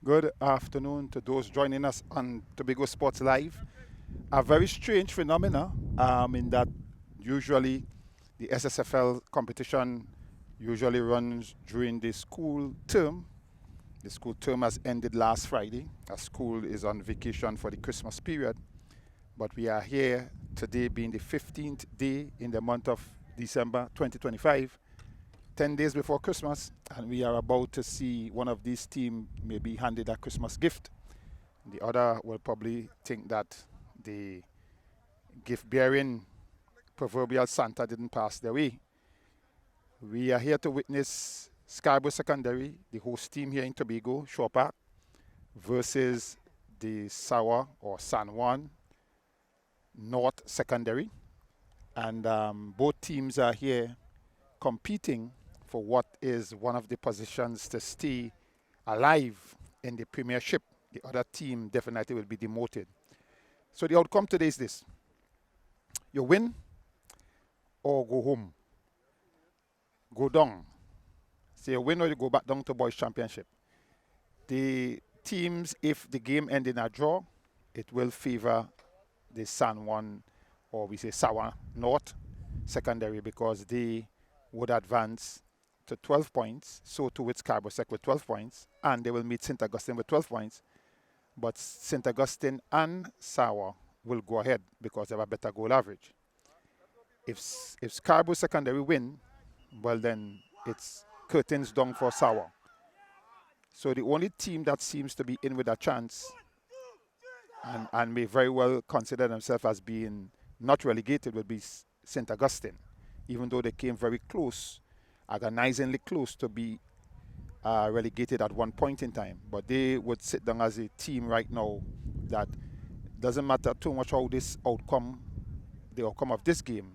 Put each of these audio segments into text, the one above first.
Good afternoon to those joining us on Tobago Sports Live. A very strange phenomena in that usually the SSFL competition usually runs during the school term. The school term has ended last Friday. As school is on vacation for the Christmas period. But we are here today being the 15th day in the month of December 2025. 10 days before Christmas, and we are about to see one of these teams maybe handed a Christmas gift. The other will probably think that the gift bearing proverbial Santa didn't pass their way. We are here to witness Scarborough Secondary, the host team here in Tobago, Shawpark, versus the Sawa or San Juan North Secondary. And both teams are here competing for what is one of the positions to stay alive in the Premiership. The other team definitely will be demoted. So the outcome today is this. You win or go home. Go down. So you win or you go back down to Boys Championship. The teams, if the game ends in a draw, it will favor the San Juan, or we say Sawa North Secondary, because they would advance to 12 points, so too with Scarborough Sec with 12 points, and they will meet St. Augustine with 12 points. But St. Augustine and Sawa will go ahead because they have a better goal average. If Scarborough Secondary win, well then it's curtains down for Sawa. So the only team that seems to be in with a chance and may very well consider themselves as being not relegated will be St. Augustine, even though they came very close, agonizingly close to be relegated at one point in time. But they would sit down as a team right now that doesn't matter too much how the outcome of this game,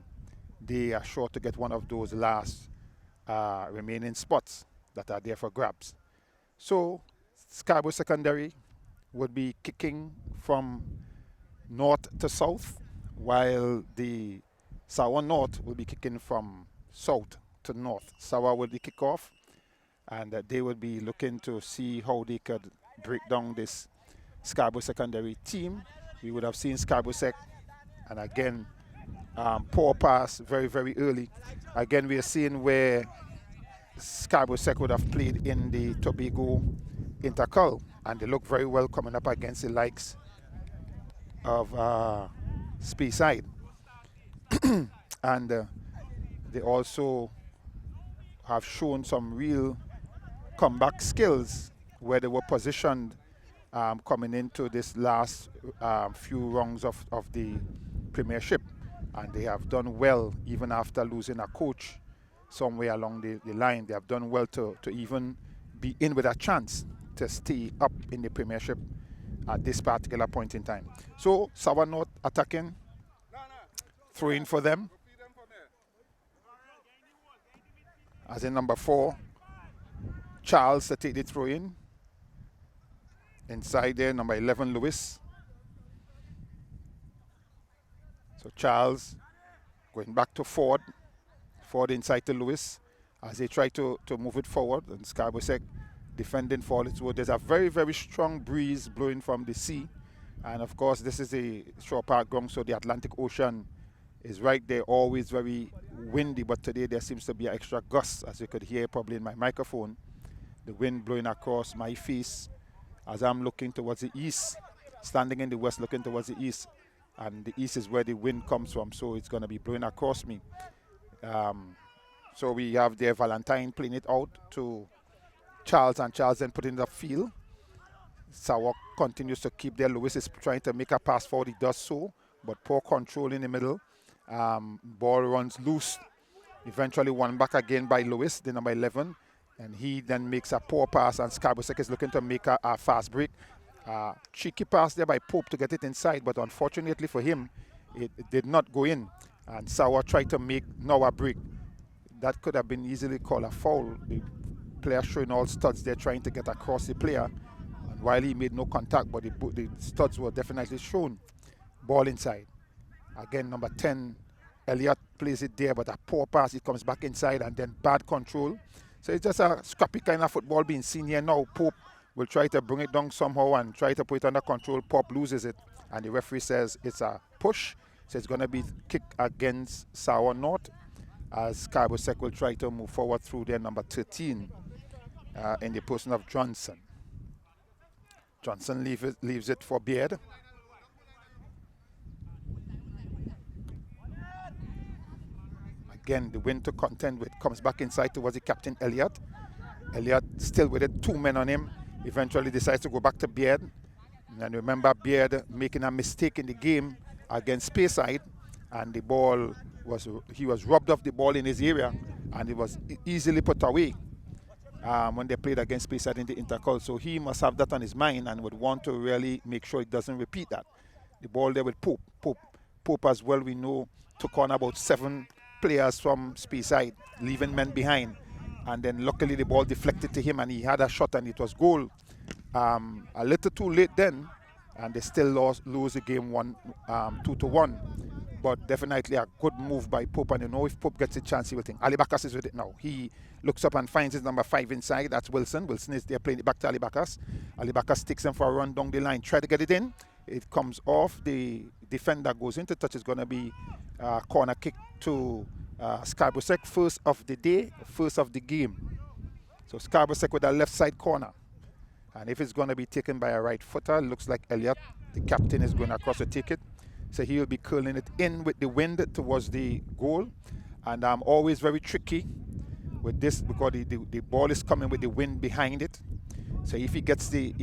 they are sure to get one of those last remaining spots that are there for grabs. So Scarborough Secondary would be kicking from north to south, while the Sawa North will be kicking from south to north. Sawa will be kick off, and they will be looking to see how they could break down this Scarborough Secondary team. We would have seen Scarborough Sec, and again, poor pass very, very early. Again, we are seeing where Scarborough Sec would have played in the Tobago Intercol, and they look very well coming up against the likes of Speyside. And they also have shown some real comeback skills where they were positioned coming into this last few rounds of the Premiership. And they have done well even after losing a coach somewhere along the line. They have done well to even be in with a chance to stay up in the Premiership at this particular point in time. So Sawa North attacking, throwing for them. As in number 4, Charles to take the throw in. Inside there, number 11, Lewis. So Charles going back to Ford. Ford inside to Lewis as they try to move it forward. And Scarborough Sec defending for its wood. There's a very, very strong breeze blowing from the sea. And of course, this is a Shawpark ground, so the Atlantic Ocean is right there, always very windy. But today there seems to be an extra gust, as you could hear probably in my microphone. The wind blowing across my face as I'm looking towards the east, standing in the west looking towards the east. And the east is where the wind comes from, so it's going to be blowing across me. So we have there Valentine playing it out to Charles, and Charles then put in the field. Sawa continues to keep there. Lewis is trying to make a pass forward. He does so, but poor control in the middle. Ball runs loose. Eventually won back again by Lewis, the number 11. And he then makes a poor pass, and Scarborough Sec is looking to make a fast break. Cheeky pass there by Pope to get it inside, but unfortunately for him, it did not go in. And Sawa tried to make now a break. That could have been easily called a foul. The player showing all studs there trying to get across the player. And while he made no contact, but the studs were definitely shown. Ball inside. Again, number 10, Elliott plays it there, but a poor pass. It comes back inside, and then bad control. So it's just a scrappy kind of football being seen here now. Pope will try to bring it down somehow and try to put it under control. Pop loses it, and the referee says it's a push. So it's going to be kick against Sour North, as Scarborough Sec will try to move forward through their number 13 in the person of Johnson. Johnson leaves it for Beard. Again, the win to contend with comes back inside towards the captain, Elliott. Elliott still with it, 2 men on him. Eventually decides to go back to Beard. And remember, Beard making a mistake in the game against Speyside, and the ball he was robbed of the ball in his area, and it was easily put away when they played against Speyside in the intercall. So he must have that on his mind and would want to really make sure it doesn't repeat that. The ball there with Pope. Pope as well, we know, took on about 7 players from Speyside, leaving men behind. And then luckily the ball deflected to him and he had a shot and it was goal. A little too late then, and they still lose the game 2-1. But definitely a good move by Pope, and you know if Pope gets a chance he will think. Ali Bacchus is with it now. He looks up and finds his number 5 inside. That's Wilson. Wilson is there playing it back to Ali Bacchus. Ali Bacchus takes him for a run down the line. Try to get it in. It comes off. The defender goes into touch. It's going to be a corner kick to Scarborough Sec. First of the day, first of the game. So Scarborough Sec with a left side corner. And if it's going to be taken by a right footer, looks like Elliott, the captain, is going across to take it. So he will be curling it in with the wind towards the goal. And always very tricky with this because the ball is coming with the wind behind it. So if he gets the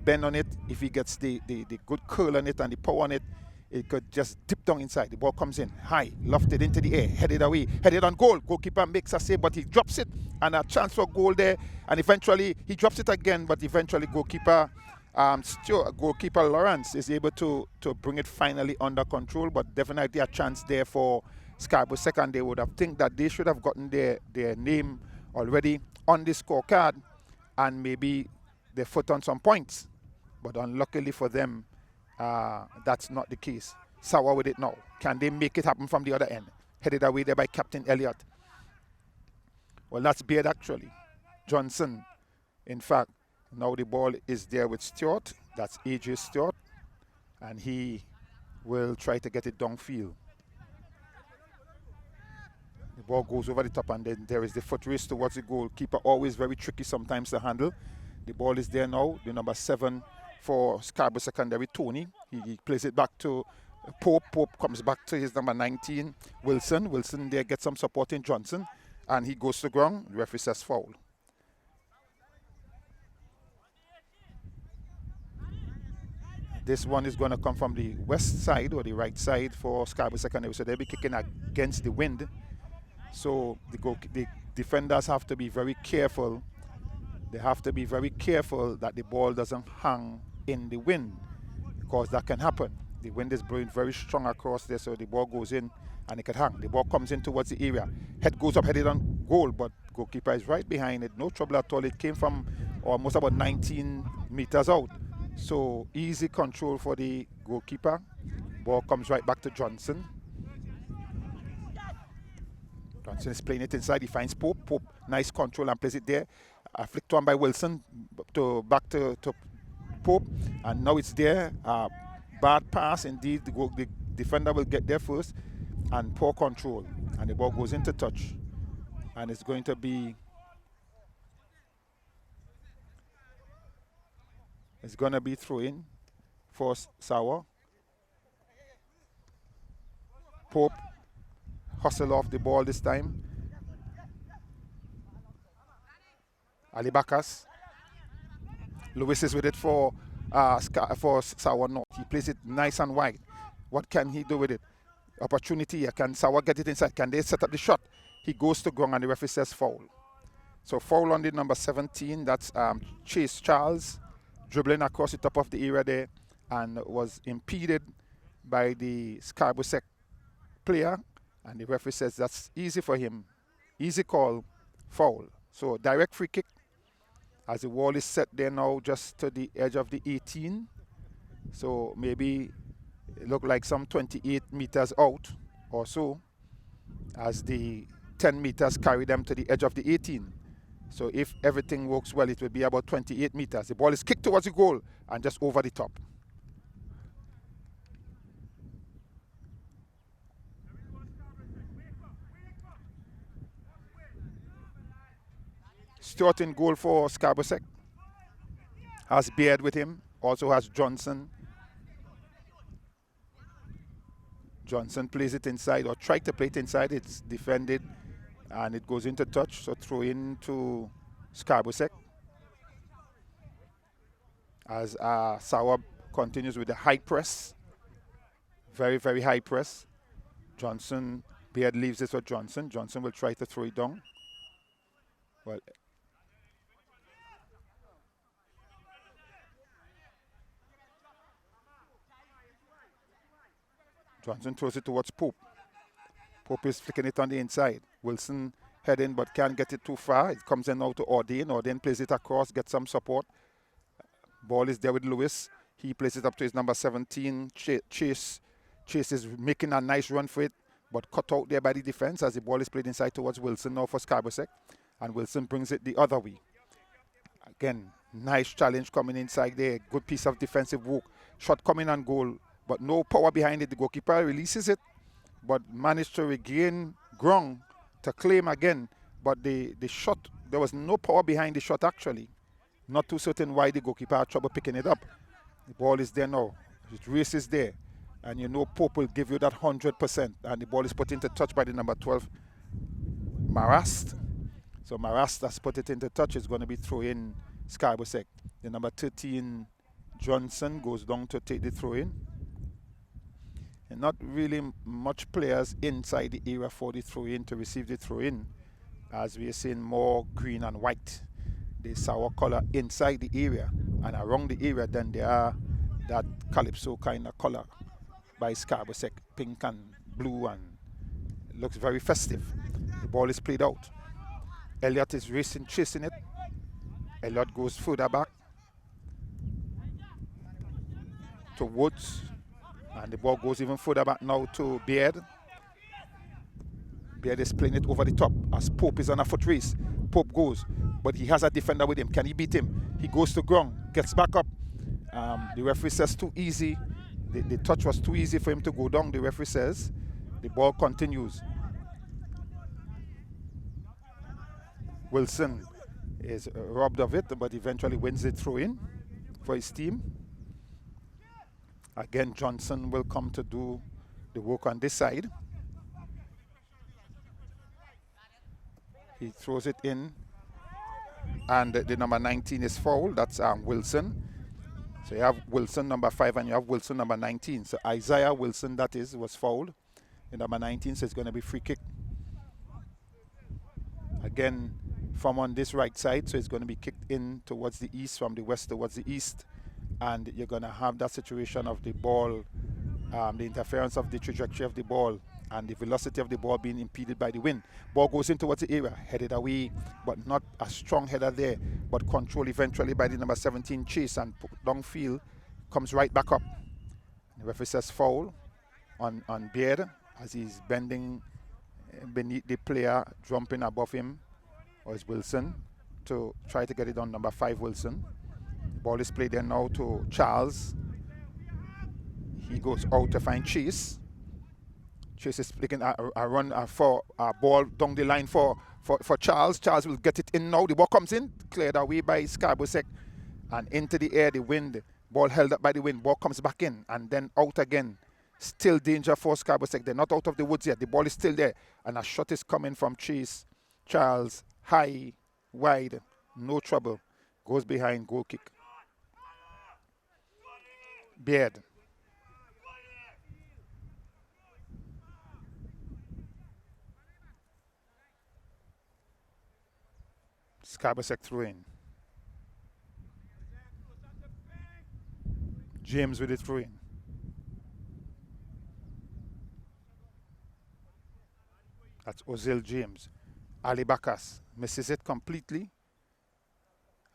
bend on it, if he gets the good curl on it and the power on it, it could just dip down inside. The ball comes in high, lofted into the air, headed away, headed on goal. Goalkeeper makes a save, but he drops it, and a chance for goal there. And eventually he drops it again, but eventually goalkeeper Lawrence is able to bring it finally under control. But definitely a chance there for Scarborough Second. They would have think that they should have gotten their name already on the scorecard and maybe their foot on some points. But unluckily for them, that's not the case. Sour with it now. Can they make it happen from the other end? Headed away there by Captain Elliott. Well, that's Beard actually. Johnson, in fact, now the ball is there with Stewart. That's AJ Stewart. And he will try to get it downfield. The ball goes over the top, and then there is the foot race towards the goal. Keeper always very tricky sometimes to handle. The ball is there now. The number 7 for Scarborough Secondary, Tony. He plays it back to Pope. Pope comes back to his number 19, Wilson. Wilson there gets some support in Johnson. And he goes to ground. The referee says foul. This one is going to come from the west side or the right side for Scarborough Secondary. So they'll be kicking against the wind. So the defenders have to be very careful. They have to be very careful that the ball doesn't hang in the wind, because that can happen. The wind is blowing very strong across there, so the ball goes in and it can hang. The ball comes in towards the area. Head goes up, headed on goal, but goalkeeper is right behind it. No trouble at all. It came from almost about 19 meters out. So easy control for the goalkeeper. Ball comes right back to Johnson. Johnson is playing it inside. He finds Pope. Pope, nice control and plays it there. Flicked on by Wilson back to Pope. And now it's there. Bad pass indeed. The defender will get there first. And poor control. And the ball goes into touch. And it's going to be... It's going to be throw-in for Sour. Pope hustle off the ball this time. Ali Bacchus. Lewis is with it for Sour North. He plays it nice and wide. What can he do with it? Opportunity here. Can Sour get it inside? Can they set up the shot? He goes to ground and the referee says foul. So foul on the number 17. That's Chase Charles. Dribbling across the top of the area there and was impeded by the Scarborough Sec player, and the referee says that's easy for him. Easy call, foul. So direct free kick as the wall is set there now just to the edge of the 18. So maybe it looked like some 28 meters out or so as the 10 meters carry them to the edge of the 18. So if everything works well, it will be about 28 meters. The ball is kicked towards the goal and just over the top. Stewart in goal for Scarborough. Has Beard with him. Also has Johnson. Johnson plays it inside, or tried to play it inside. It's defended and it goes into touch. So throw in to Scarborough. As Sauer continues with the high press. Very, very high press. Johnson, Beard leaves it for Johnson. Johnson will try to throw it down. Well, Johnson throws it towards Pope. Pope is flicking it on the inside. Wilson heading but can't get it too far. It comes in now to Ordain. Ordain plays it across, gets some support. Ball is there with Lewis. He plays it up to his number 17, Chase. Chase is making a nice run for it, but cut out there by the defense as the ball is played inside towards Wilson now for Scarborough. And Wilson brings it the other way. Again, nice challenge coming inside there. Good piece of defensive work. Shot coming on goal, but no power behind it. The goalkeeper releases it, but managed to regain ground to claim again. But the shot, there was no power behind the shot actually. Not too certain why the goalkeeper had trouble picking it up. The ball is there now. It races there. And you know Pope will give you that 100%. And the ball is put into touch by the number 12, Marast. So Marast has put it into touch. It's going to be throw in Scarborough. The number 13, Johnson, goes down to take the throw in. And not really much players inside the area for the throw in to receive the throw in, as we are seeing more green and white, the sour color inside the area, and around the area then there are that calypso kind of color by Scarborough, pink and blue, and it looks very festive. The ball is played out. Elliott is racing, chasing it. Elliott goes further back to Woods, and the ball goes even further back now to Beard. Beard is playing it over the top as Pope is on a foot race. Pope goes, but he has a defender with him. Can he beat him? He goes to ground, gets back up. The referee says too easy. The touch was too easy for him to go down, the referee says. The ball continues. Wilson is robbed of it, but eventually wins the throw-in for his team. Again, Johnson will come to do the work on this side. He throws it in, and the number 19 is fouled. That's Wilson. So you have Wilson number 5 and you have Wilson number 19. So Isaiah Wilson, that is, was fouled. The number 19, so it's going to be free kick. Again, from on this right side, so it's going to be kicked in towards the east, from the west towards the east. And you're going to have that situation of the ball, the interference of the trajectory of the ball, and the velocity of the ball being impeded by the wind. Ball goes in towards the area, headed away, but not a strong header there, but controlled eventually by the number 17 Chase, and downfield comes right back up. The referee says foul on Beard as he's bending beneath the player, jumping above him, or is Wilson, to try to get it on number 5 Wilson. The ball is played there now to Charles. He goes out to find Chase. Chase is flicking a run for a ball down the line for Charles. Charles will get it in now. The ball comes in, cleared away by Scarborough, and into the air, the wind. Ball held up by the wind. Ball comes back in and then out again. Still danger for Scarborough. They're not out of the woods yet. The ball is still there, and a shot is coming from Chase. Charles, high, wide, no trouble. Goes behind, goal kick. Beard. Scarborough throw in. James with it throw in. That's Ozil James. Ali Bakas misses it completely.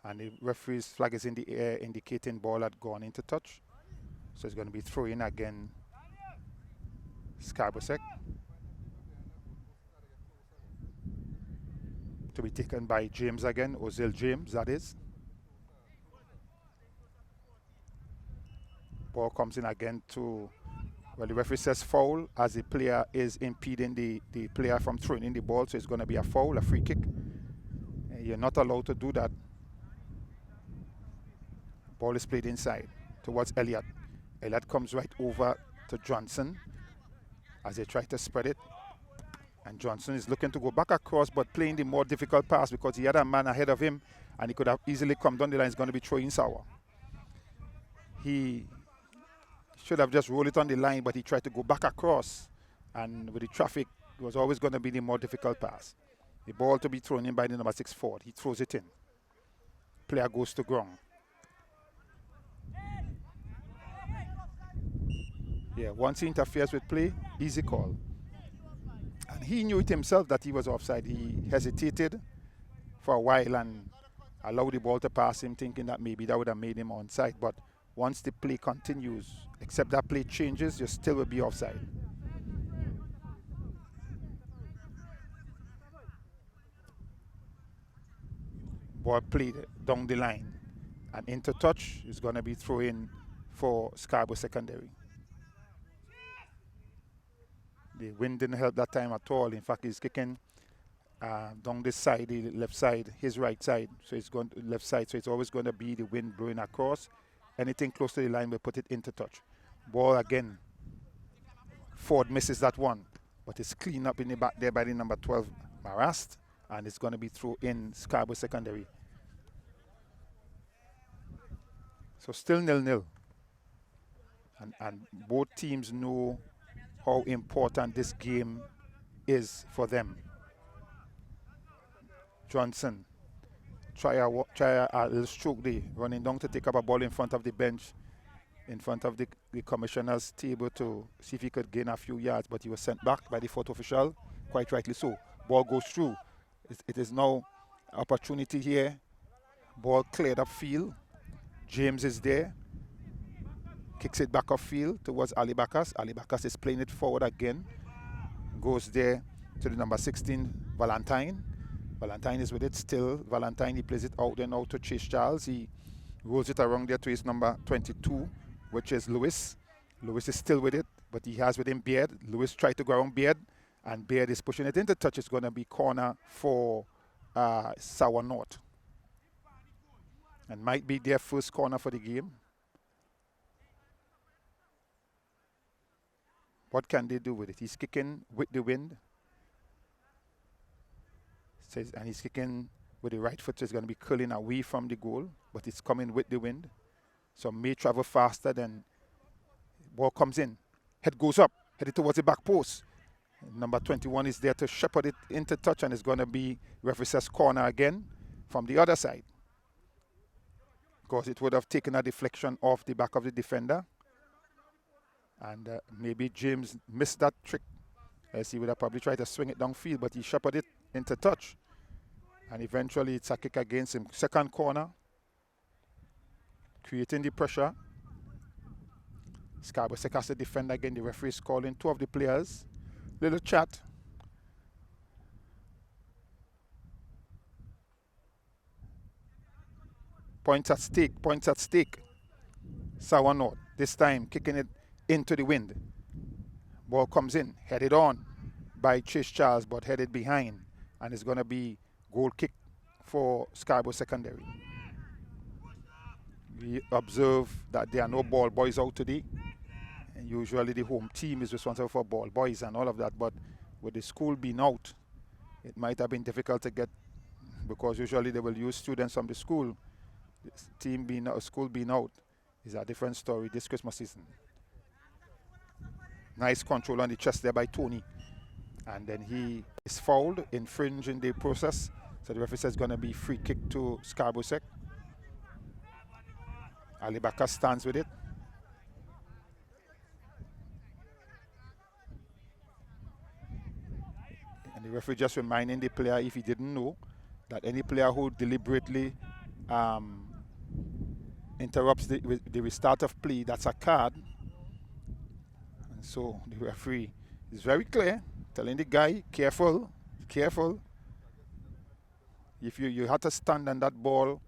And the referee's flag is in the air indicating ball had gone into touch. So it's going to be throw in again. Scarborough. to be taken by James again, Ozil James, that is. Ball comes in again to, well, the referee says foul as the player is impeding the player from throwing in the ball, so it's going to be a foul, a free kick. You're not allowed to do that. Ball is played inside towards Elliott. Elliott comes right over to Johnson as they try to spread it. And Johnson is looking to go back across, but playing the more difficult pass because he had a man ahead of him and he could have easily come down the line. It's going to be throwing sour. He should have just rolled it on the line, but he tried to go back across. And with the traffic, it was always going to be the more difficult pass. The ball to be thrown in by the number 6 forward. He throws it in. Player goes to ground. Yeah, once he interferes with play, easy call. And he knew it himself that he was offside. He hesitated for a while and allowed the ball to pass him, thinking that maybe that would have made him onside. But once the play continues, except that play changes, you still will be offside. Ball played down the line. And into touch is going to be thrown in for Scarborough Secondary. The wind didn't help that time at all. In fact, he's kicking down this side, the left side, his right side. So it's going to left side. So it's always going to be the wind blowing across. Anything close to the line will put it into touch. Ball again. Ford misses that one, but it's cleaned up in the back there by the number 12, Marast, and it's going to be thrown in Scarborough Secondary. So still 0-0. And both teams know how important this game is for them. Johnson try a little stroke there, running down to take up a ball in front of the bench, in front of the commissioner's table to see if he could gain a few yards, but he was sent back by the fourth official, quite rightly so. Ball goes through. It is now opportunity here. Ball cleared up field. James is there. Kicks it back upfield towards Ali Bakas. Ali Bakas is playing it forward again. Goes there to the number 16, Valentine. Valentine is with it still. Valentine, he plays it out and out to Chase Charles. He rolls it around there to his number 22, which is Lewis. Lewis is still with it, but he has with him Beard. Lewis tried to go around Beard, and Beard is pushing it into touch. It's going to be corner for Sour North. And might be their first corner for the game. What can they do with it? He's kicking with the wind. And he's kicking with the right foot, so it's going to be curling away from the goal, but it's coming with the wind. So may travel faster than ball comes in. Head goes up, headed towards the back post. Number 21 is there to shepherd it into touch, and it's going to be referee says corner again from the other side. Because it would have taken a deflection off the back of the defender. And maybe James missed that trick, as he would have probably tried to swing it downfield, but he shepherded it into touch. And eventually it's a kick against him. Second corner. Creating the pressure. Scarborough has to defend again. The referee is calling two of the players. Little chat. Points at stake. Points at stake. Sour North. This time kicking it into the wind. Ball comes in. Headed on by Chase Charles, but headed behind. And it's going to be goal kick for Scarborough Secondary. We observe that there are no ball boys out today. And usually the home team is responsible for ball boys and all of that. But with the school being out, it might have been difficult to get, because usually they will use students from the school. This team being out, school being out is a different story this Christmas season. Nice control on the chest there by Tony. And then he is fouled, infringing the process. So the referee says it's going to be free kick to Scarborough Sec. Ali Bakar stands with it. And the referee just reminding the player, if he didn't know, that any player who deliberately interrupts the restart of play, that's a card. And so the referee is very clear, telling the guy, careful, careful. If you had to stand on that ball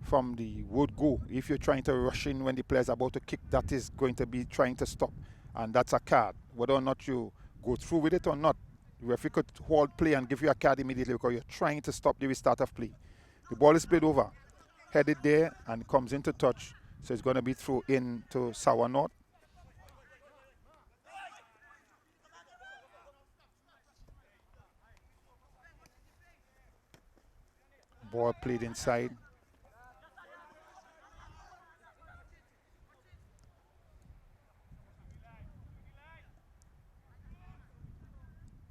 from the would go. If you're trying to rush in when the player's about to kick, that is going to be trying to stop. And that's a card. Whether or not you go through with it or not, the referee could hold play and give you a card immediately because you're trying to stop the restart of play. The ball is played over, headed there and comes into touch. So it's going to be thrown in to Sour North. Ball played inside.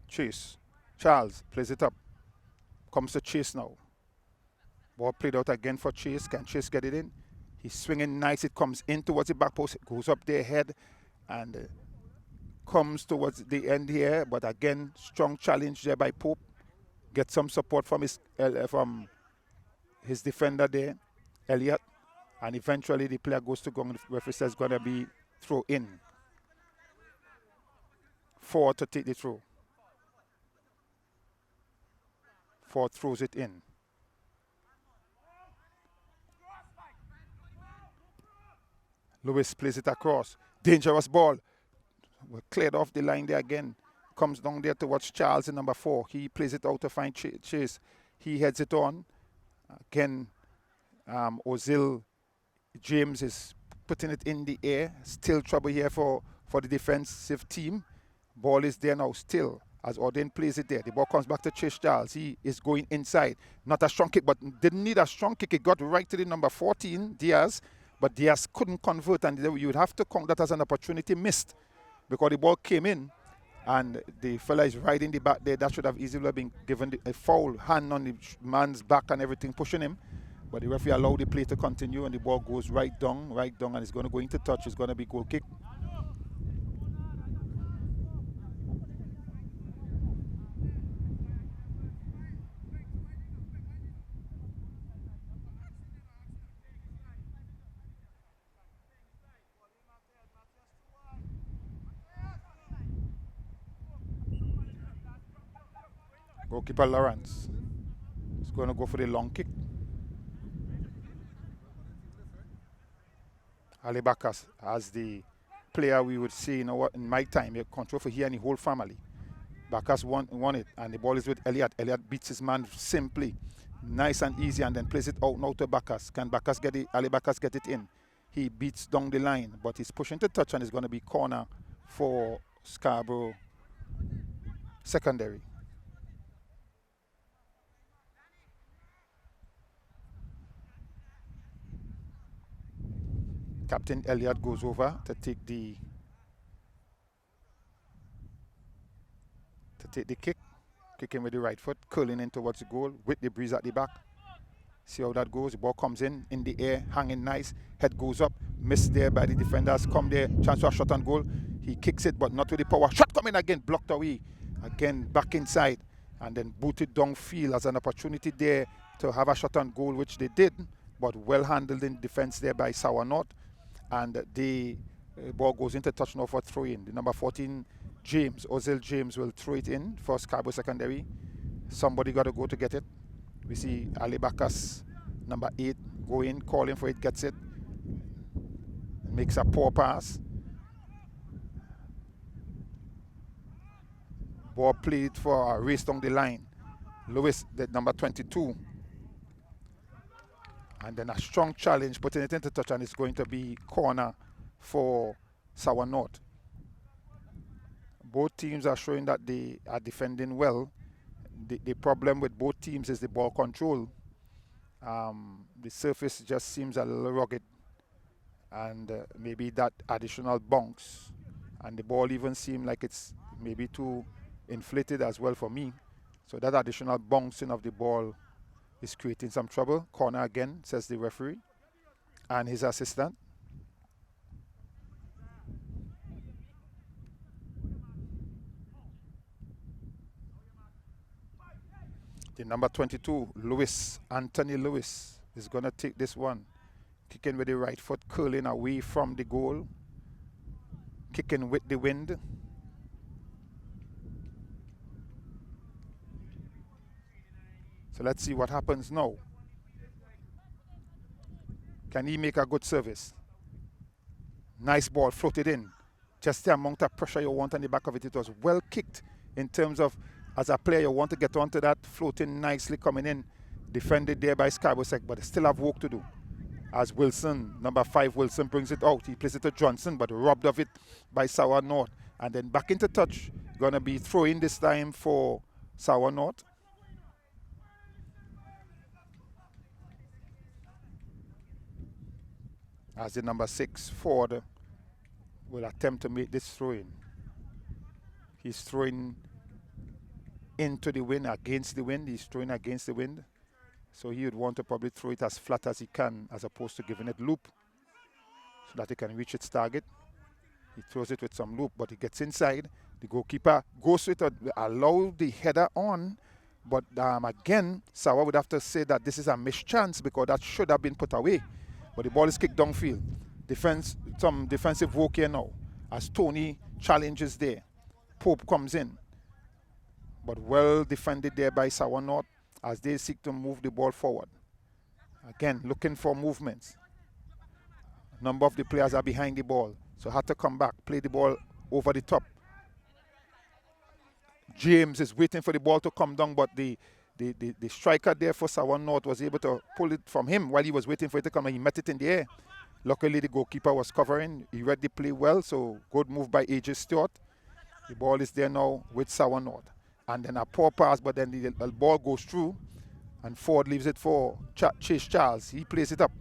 Chase. Charles plays it up. Comes to Chase now. Ball played out again for Chase. Can Chase get it in? He's swinging nice. It comes in towards the back post. It goes up their head and comes towards the end here. But again, strong challenge there by Pope. Get some support from his defender there, Elliott. And eventually the player goes to go. The referee says going to be throw in. 4 to take the throw. 4 throws it in. Lewis plays it across. Dangerous ball. We're cleared off the line there again. Comes down there towards Charles in number 4. He plays it out to find Chase. He heads it on. Again, Ozil James is putting it in the air. Still trouble here for the defensive team. Ball is there now still as Auden plays it there. The ball comes back to Chase Charles. He is going inside. Not a strong kick, but didn't need a strong kick. It got right to the number 14, Diaz. But Diaz couldn't convert, and you would have to count that as an opportunity missed because the ball came in and the fella is right in the back there. That should have easily been given a foul, hand on the man's back and everything, pushing him. But the referee allowed the play to continue, and the ball goes right down, and it's going to go into touch. It's going to be goal kick. Goalkeeper Lawrence is going to go for the long kick. Ali Bacchus as the player we would see, in my time, control for here and the whole family. Bacchus won it, and the ball is with Elliott. Elliott beats his man simply, nice and easy, and then plays it out now to Bacchus. Can Bacchus get it? Ali Bacchus get it in. He beats down the line, but he's pushing to touch, and it's going to be corner for Scarborough Secondary. Captain Elliott goes over to take the kick. Kicking with the right foot, curling in towards the goal with the breeze at the back. See how that goes. The ball comes in the air, hanging nice. Head goes up, missed there by the defenders. Come there, chance for a shot on goal. He kicks it, but not with the power. Shot coming again, blocked away. Again, back inside, and then booted downfield as an opportunity there to have a shot on goal, which they did, but well handled in defense there by Sour North. And the ball goes into touch now for throw in. The number 14, James, Ozil James, will throw it in for Scarborough Secondary. Somebody got to go to get it. We see Ali Bacchus, number 8, go in, calling for it, gets it. Makes a poor pass. Ball played for a race down the line. Lewis, the number 22. And then a strong challenge, putting it into touch, and it's going to be corner for Sour North. Both teams are showing that they are defending well. The problem with both teams is the ball control. The surface just seems a little rugged, and maybe that additional bounce. And the ball even seems like it's maybe too inflated as well for me. So that additional bouncing of the ball is creating some trouble. Corner again, says the referee and his assistant. The number 22, Anthony Lewis, is going to take this one. Kicking with the right foot, curling away from the goal. Kicking with the wind. So let's see what happens now. Can he make a good service? Nice ball floated in. Just the amount of pressure you want on the back of it. It was well kicked in terms of, as a player, you want to get onto that, floating nicely coming in. Defended there by Scarborough, but they still have work to do. As Wilson, number 5, Wilson brings it out. He plays it to Johnson, but robbed of it by Sour North. And then back into touch. Going to be throw-in this time for Sour North. As the number 6, Ford, will attempt to make this throw-in. He's throwing into the wind, against the wind. He's throwing against the wind. So he would want to probably throw it as flat as he can, as opposed to giving it loop, so that he can reach its target. He throws it with some loop, but he gets inside. The goalkeeper goes with it, allow the header on. But again, Sawa would have to say that this is a missed chance, because that should have been put away. But the ball is kicked downfield. Some defensive work here now, as Tony challenges there. Pope comes in. But well defended there by Sawa North, as they seek to move the ball forward. Again, looking for movements. A number of the players are behind the ball, so had to come back, play the ball over the top. James is waiting for the ball to come down, but the striker there for Sawan North was able to pull it from him while he was waiting for it to come, and he met it in the air. Luckily, the goalkeeper was covering. He read the play well, so good move by AJ Stewart. The ball is there now with Sawan North. And then a poor pass, but then the ball goes through, and Ford leaves it for Chase Charles. He plays it up,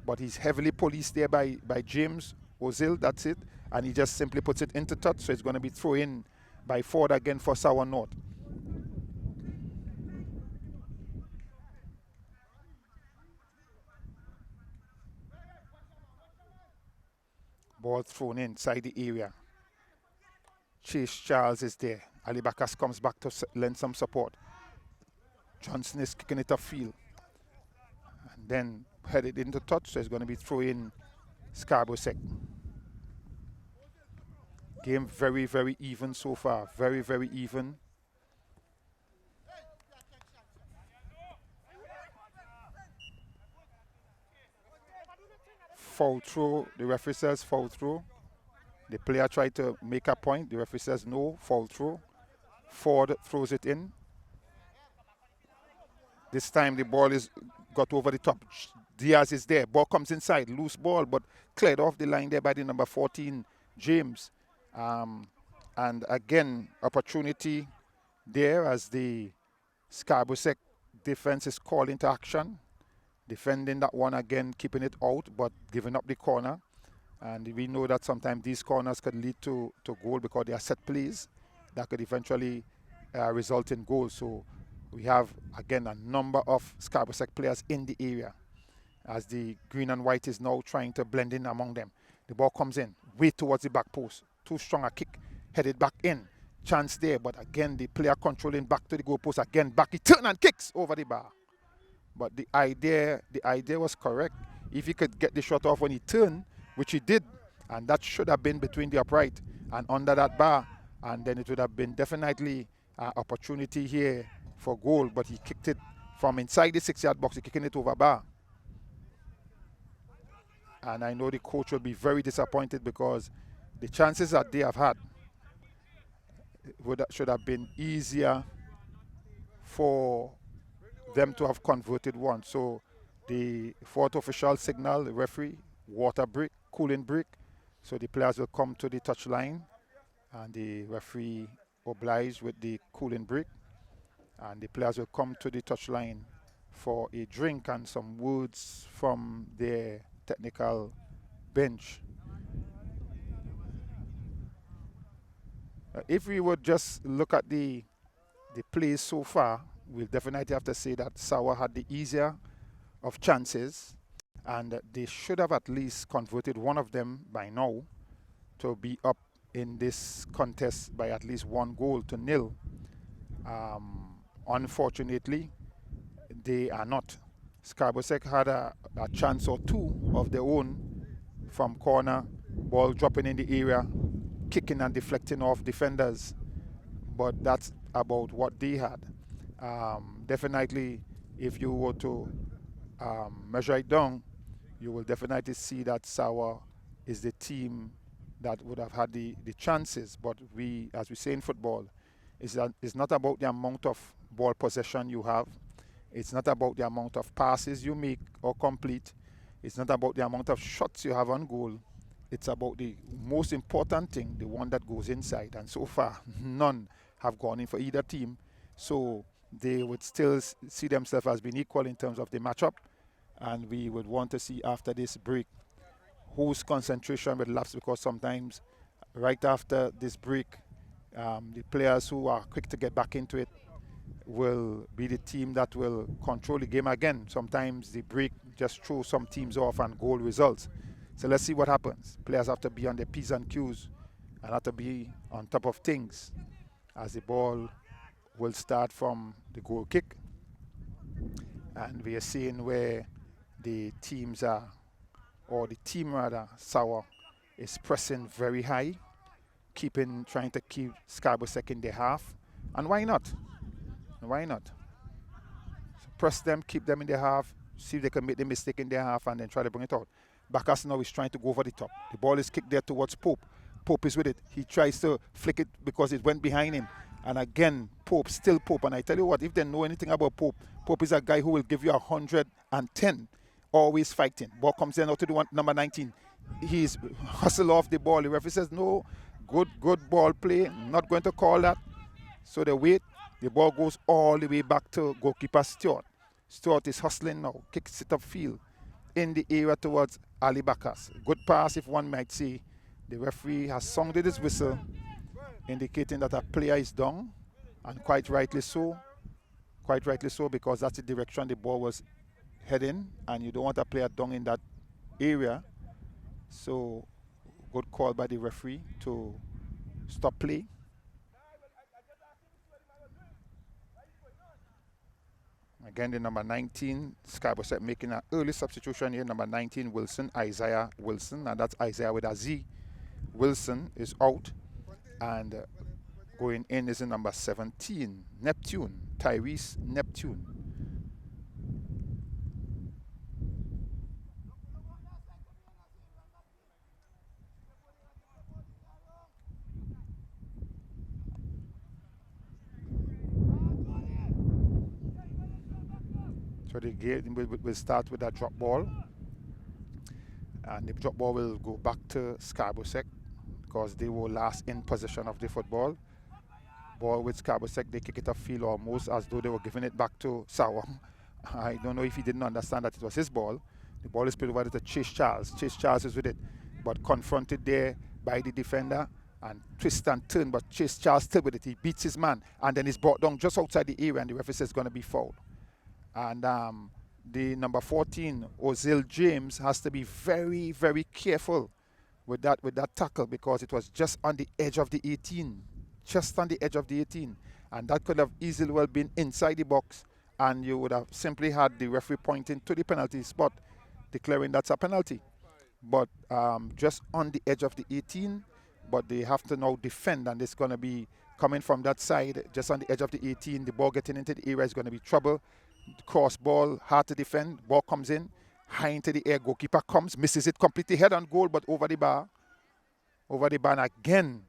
but he's heavily policed there by James Ozil. That's it. And he just simply puts it into touch, so it's going to be thrown in by Ford again for Sawan North. Ball thrown inside the area. Chase Charles is there. Ali Bakas comes back to lend some support. Johnson is kicking it upfield. And then headed into touch, so it's going to be thrown in Scarborough Sec. Game very, very even so far. Very, very even. Foul throw. The referee says foul throw. The player tried to make a point. The referee says no, foul throw. Ford throws it in. This time the ball is got over the top. Diaz is there. Ball comes inside. Loose ball, but cleared off the line there by the number 14, James. And again, opportunity there as the Scarborough Sec defense is called into action. Defending that one again, keeping it out, but giving up the corner. And we know that sometimes these corners could lead to goal, because they are set plays that could eventually result in goals. So we have, again, a number of Scarborough Sec players in the area, as the green and white is now trying to blend in among them. The ball comes in, way towards the back post. Too strong a kick, headed back in. Chance there, but again, the player controlling back to the goal post. Again, back, he turns and kicks over the bar. But the idea was correct. If he could get the shot off when he turned, which he did, and that should have been between the upright and under that bar, and then it would have been definitely an opportunity here for goal, but he kicked it from inside the 6-yard box, kicking it over bar. And I know the coach will be very disappointed, because the chances that they have had should have been easier for them to have converted one. So the fourth official signal, the referee, water break, cooling break. So the players will come to the touchline, and the referee obliged with the cooling break. And the players will come to the touchline for a drink and some words from their technical bench. If we would just look at the plays so far, we'll definitely have to say that Sawa had the easier of chances, and they should have at least converted one of them by now to be up in this contest by at least 1-0. Unfortunately, they are not. Scarborough Sec had a chance or two of their own from corner, ball dropping in the area, kicking and deflecting off defenders, but that's about what they had. Definitely, if you were to measure it down, you will definitely see that Sawa is the team that would have had the chances. But we, as we say in football, it's not about the amount of ball possession you have. It's not about the amount of passes you make or complete. It's not about the amount of shots you have on goal. It's about the most important thing, the one that goes inside. And so far, none have gone in for either team. So they would still see themselves as being equal in terms of the matchup. And we would want to see after this break whose concentration will lapse, because sometimes right after this break, the players who are quick to get back into it will be the team that will control the game again. Sometimes the break just throws some teams off and goal results. So let's see what happens. Players have to be on their P's and Q's and have to be on top of things as the ball will start from the goal kick. And we are seeing where the teams are, or the team rather, Sawa, is pressing very high, trying to keep Scarborough in their half. And why not? Why not? So press them, keep them in their half, see if they can make the mistake in their half, and then try to bring it out. Bacchus now is trying to go over the top. The ball is kicked there towards Pope. Pope is with it. He tries to flick it because it went behind him. And again, still Pope. And I tell you what, if they know anything about Pope, Pope is a guy who will give you 110, always fighting. Ball comes in out to the number 19. He's hustle off the ball. The referee says, no, good ball play. I'm not going to call that. So they wait. The ball goes all the way back to goalkeeper Stewart. Stewart is hustling now, kicks it upfield in the area towards Ali Bacchus. Good pass, if one might say. The referee has sounded his whistle, indicating that a player is down, and quite rightly so. Quite rightly so, because that's the direction the ball was heading, and you don't want a player down in that area. So, good call by the referee to stop play. Again, the number 19, Scarborough making an early substitution here. Number 19, Wilson, Isaiah Wilson, and that's Isaiah with a Z. Wilson is out, and going in is the number 17, Neptune, Tyrese Neptune. So the game will start with a drop ball, and the drop ball will go back to Scarborough because they were last in possession of the football. Ball with Scarborough, they kick it upfield almost as though they were giving it back to Sawa. I don't know if he didn't understand that it was his ball. The ball is played over to Chase Charles. Chase Charles is with it, but confronted there by the defender and twist and turn, but Chase Charles still with it. He beats his man, and then he's brought down just outside the area, and the referee says it's going to be fouled. And the number 14, Ozil James, has to be very, very careful with that tackle, because it was just on the edge of the 18. Just on the edge of the 18. And that could have easily well been inside the box, and you would have simply had the referee pointing to the penalty spot, declaring that's a penalty. But just on the edge of the 18, but they have to now defend, and it's going to be coming from that side, just on the edge of the 18. The ball getting into the area is going to be trouble. Cross ball, hard to defend. Ball comes in, high into the air. Goalkeeper comes, misses it completely, head on goal, but over the bar. Over the bar, and again,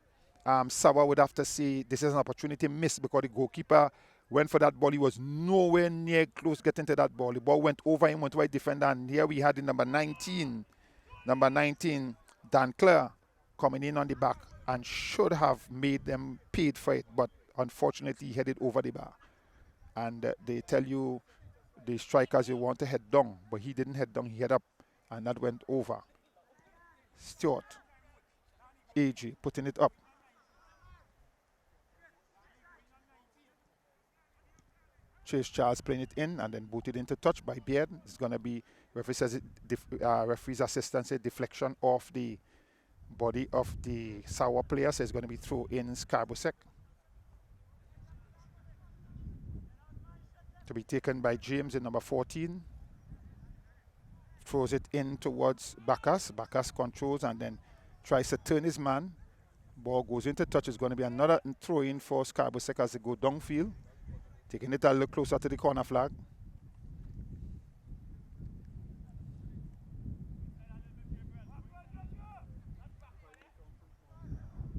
Sawa would have to say this is an opportunity missed, because the goalkeeper went for that ball. He was nowhere near close getting to that ball. The ball went over him, went over the defender, and here we had the number 19, Dan Clare, coming in on the back and should have made them paid for it, but unfortunately he headed over the bar. And they tell you, the strikers, you want to head down, but he didn't head down, he head up, and that went over. Stewart, AJ putting it up. Chase Charles playing it in, and then booted into touch by Beard. It's going to be, referee says referee's assistant said deflection off the body of the Sawa player, so it's going to be thrown in Scarborough. To be taken by James in number 14. Throws it in towards Bacchus. Bacchus controls and then tries to turn his man. Ball goes into touch. It's going to be another throw in for Scarborough as they go downfield. Taking it a little closer to the corner flag.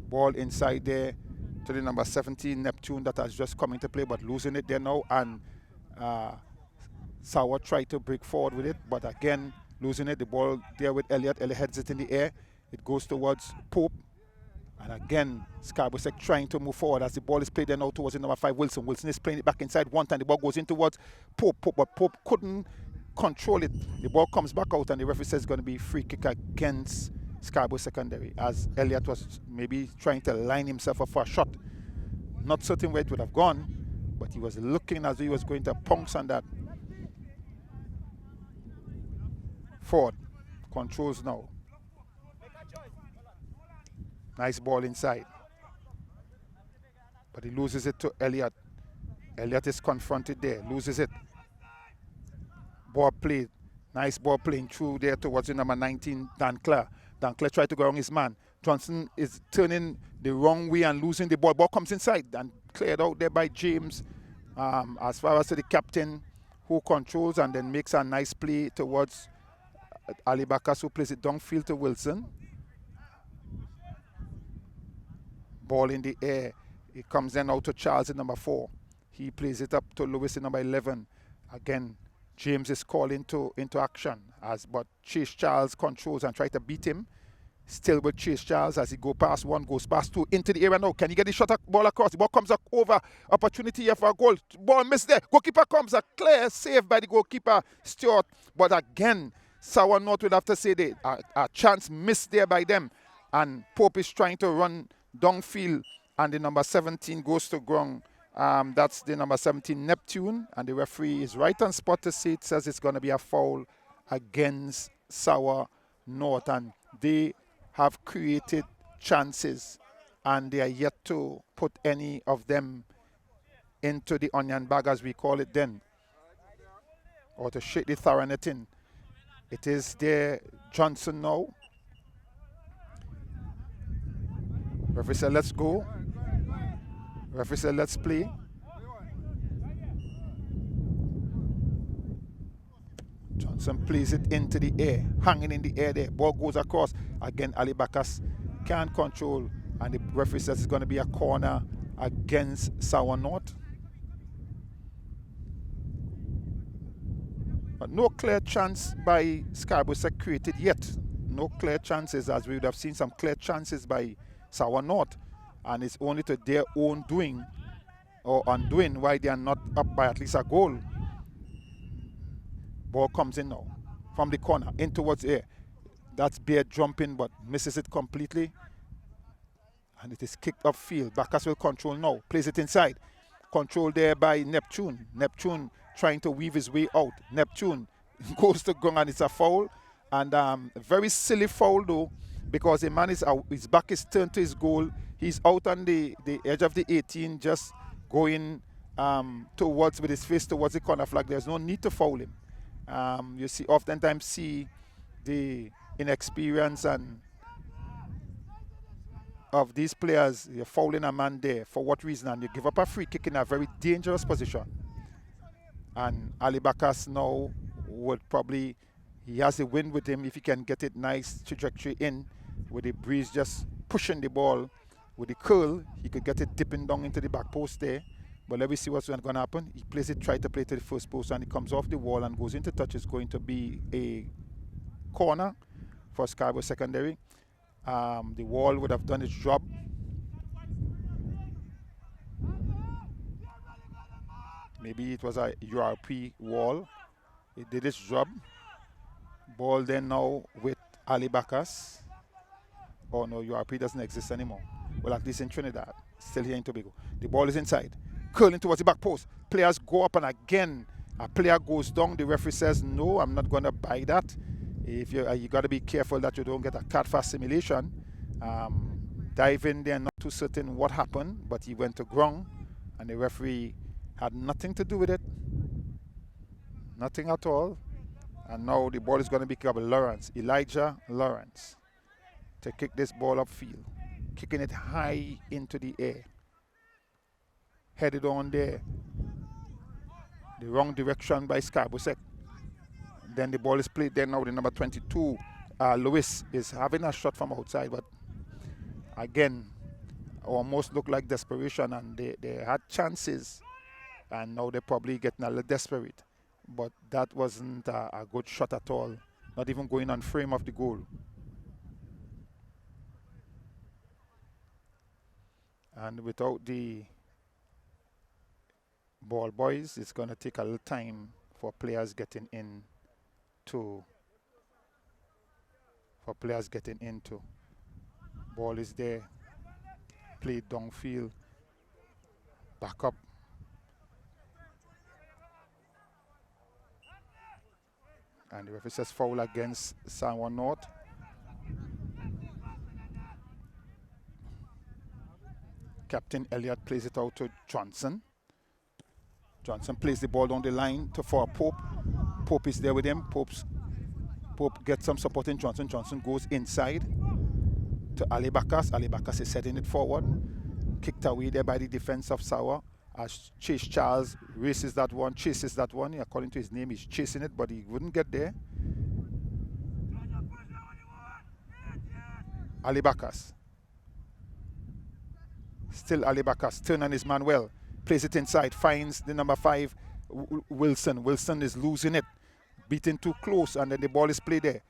Ball inside there to the number 17 Neptune that has just come into play, but losing it there now. And Sauer tried to break forward with it, but again losing it. The ball there with Elliott. Elliott heads it in the air. It goes towards Pope. And again, Scarborough trying to move forward as the ball is played there now towards the number 5 Wilson. Wilson is playing it back inside one time. The ball goes in towards Pope, but Pope couldn't control it. The ball comes back out and the referee says it's going to be free kick against Scarborough Secondary, as Elliott was maybe trying to line himself up for a shot. Not certain where it would have gone, but he was looking as though he was going to pounce on that. Ford controls now. Nice ball inside. But he loses it to Elliott. Elliott is confronted there, loses it. Ball played. Nice ball playing through there towards the number 19, Dancler. Dancler tried to go around his man. Johnson is turning the wrong way and losing the ball. Ball comes inside and cleared out there by James. As far as to the captain, who controls and then makes a nice play towards Ali Bakas, who plays it downfield to Wilson. Ball in the air. It comes then out to Charles at number 4. He plays it up to Lewis at number 11. Again, James is called into action, but Chase Charles controls and tries to beat him. Still with Chase Charles as he goes past 1, goes past 2 into the area now. Can he get the shot ball across? The ball comes up over. Opportunity here for a goal. Ball missed there. Goalkeeper comes. A clear save by the goalkeeper, Stewart. But again, Sauer North will have to say a chance missed there by them. And Pope is trying to run downfield, and the number 17 goes to ground. That's the number 17 Neptune, and the referee is right on spot to say it says it's going to be a foul against Sauer North, and they have created chances and they are yet to put any of them into the onion bag, as we call it then, or to shake the thoroughness in. It is there Johnson now. Referee said, let's go. Referee said, let's play. Johnson plays it into the air, hanging in the air there. Ball goes across. Again, Ali Bakas can't control, and the referee says it's going to be a corner against Sauer North. But no clear chance by Scarborough created yet. No clear chances, as we would have seen some clear chances by Sauer North, and it's only to their own doing or undoing why they are not up by at least a goal. Ball comes in now from the corner in towards air. That's Bear jumping but misses it completely, and it is kicked upfield. Backus will control now, plays it inside. Control there by Neptune. Neptune trying to weave his way out. Neptune goes to ground and it's a foul, and a very silly foul though, because the man is out, his back is turned to his goal. He's out on the edge of the 18, just going towards with his face towards the corner flag. There's no need to foul him. You see, oftentimes see the inexperience and of these players. You're fouling a man there for what reason, and you give up a free kick in a very dangerous position. And Ali Bakas now would probably, he has the wind with him if he can get it nice trajectory in with the breeze just pushing the ball with the curl. He could get it dipping down into the back post there. But let me see what's going to happen. He plays it, try to play to the first post, and it comes off the wall and goes into touch. It's going to be a corner for Scarborough Secondary. The wall would have done its job. Maybe it was a URP wall. It did its job. Ball then now with Ali Bakas. Oh no, URP doesn't exist anymore. Well, at least in Trinidad. Still here in Tobago. The ball is inside. Curling towards the back post. Players go up, and again a player goes down. The referee says, no, I'm not going to buy that. If you got to be careful that you don't get a card for simulation. Dive in there, not too certain what happened, but he went to ground, and the referee had nothing to do with it. Nothing at all. And now the ball is going to be kicked by Lawrence, Elijah Lawrence, to kick this ball upfield. Kicking it high into the air. Headed on there the wrong direction by Scarborough. Then the ball is played there now. The number 22, Lewis, is having a shot from outside, but again, almost looked like desperation, and they had chances, and now they're probably getting a little desperate. But that wasn't a good shot at all, not even going on frame of the goal. And without the ball boys, it's going to take a little time for players getting in to ball is there, played downfield, back up, and the referee says foul against Sanwa North. Captain Elliott plays it out to Johnson. Johnson plays the ball down the line for Pope. Pope is there with him. Pope gets some support in Johnson. Johnson goes inside to Ali Bakas. Ali Bakas is setting it forward. Kicked away there by the defense of Sawa. As Chase Charles chases that one. According to his name, he's chasing it, but he wouldn't get there. Ali Bakas. Still Ali Bakas. Turn on his man well. Plays it inside. Finds the number 5, Wilson. Wilson is losing it. Beaten too close, and then the ball is played there.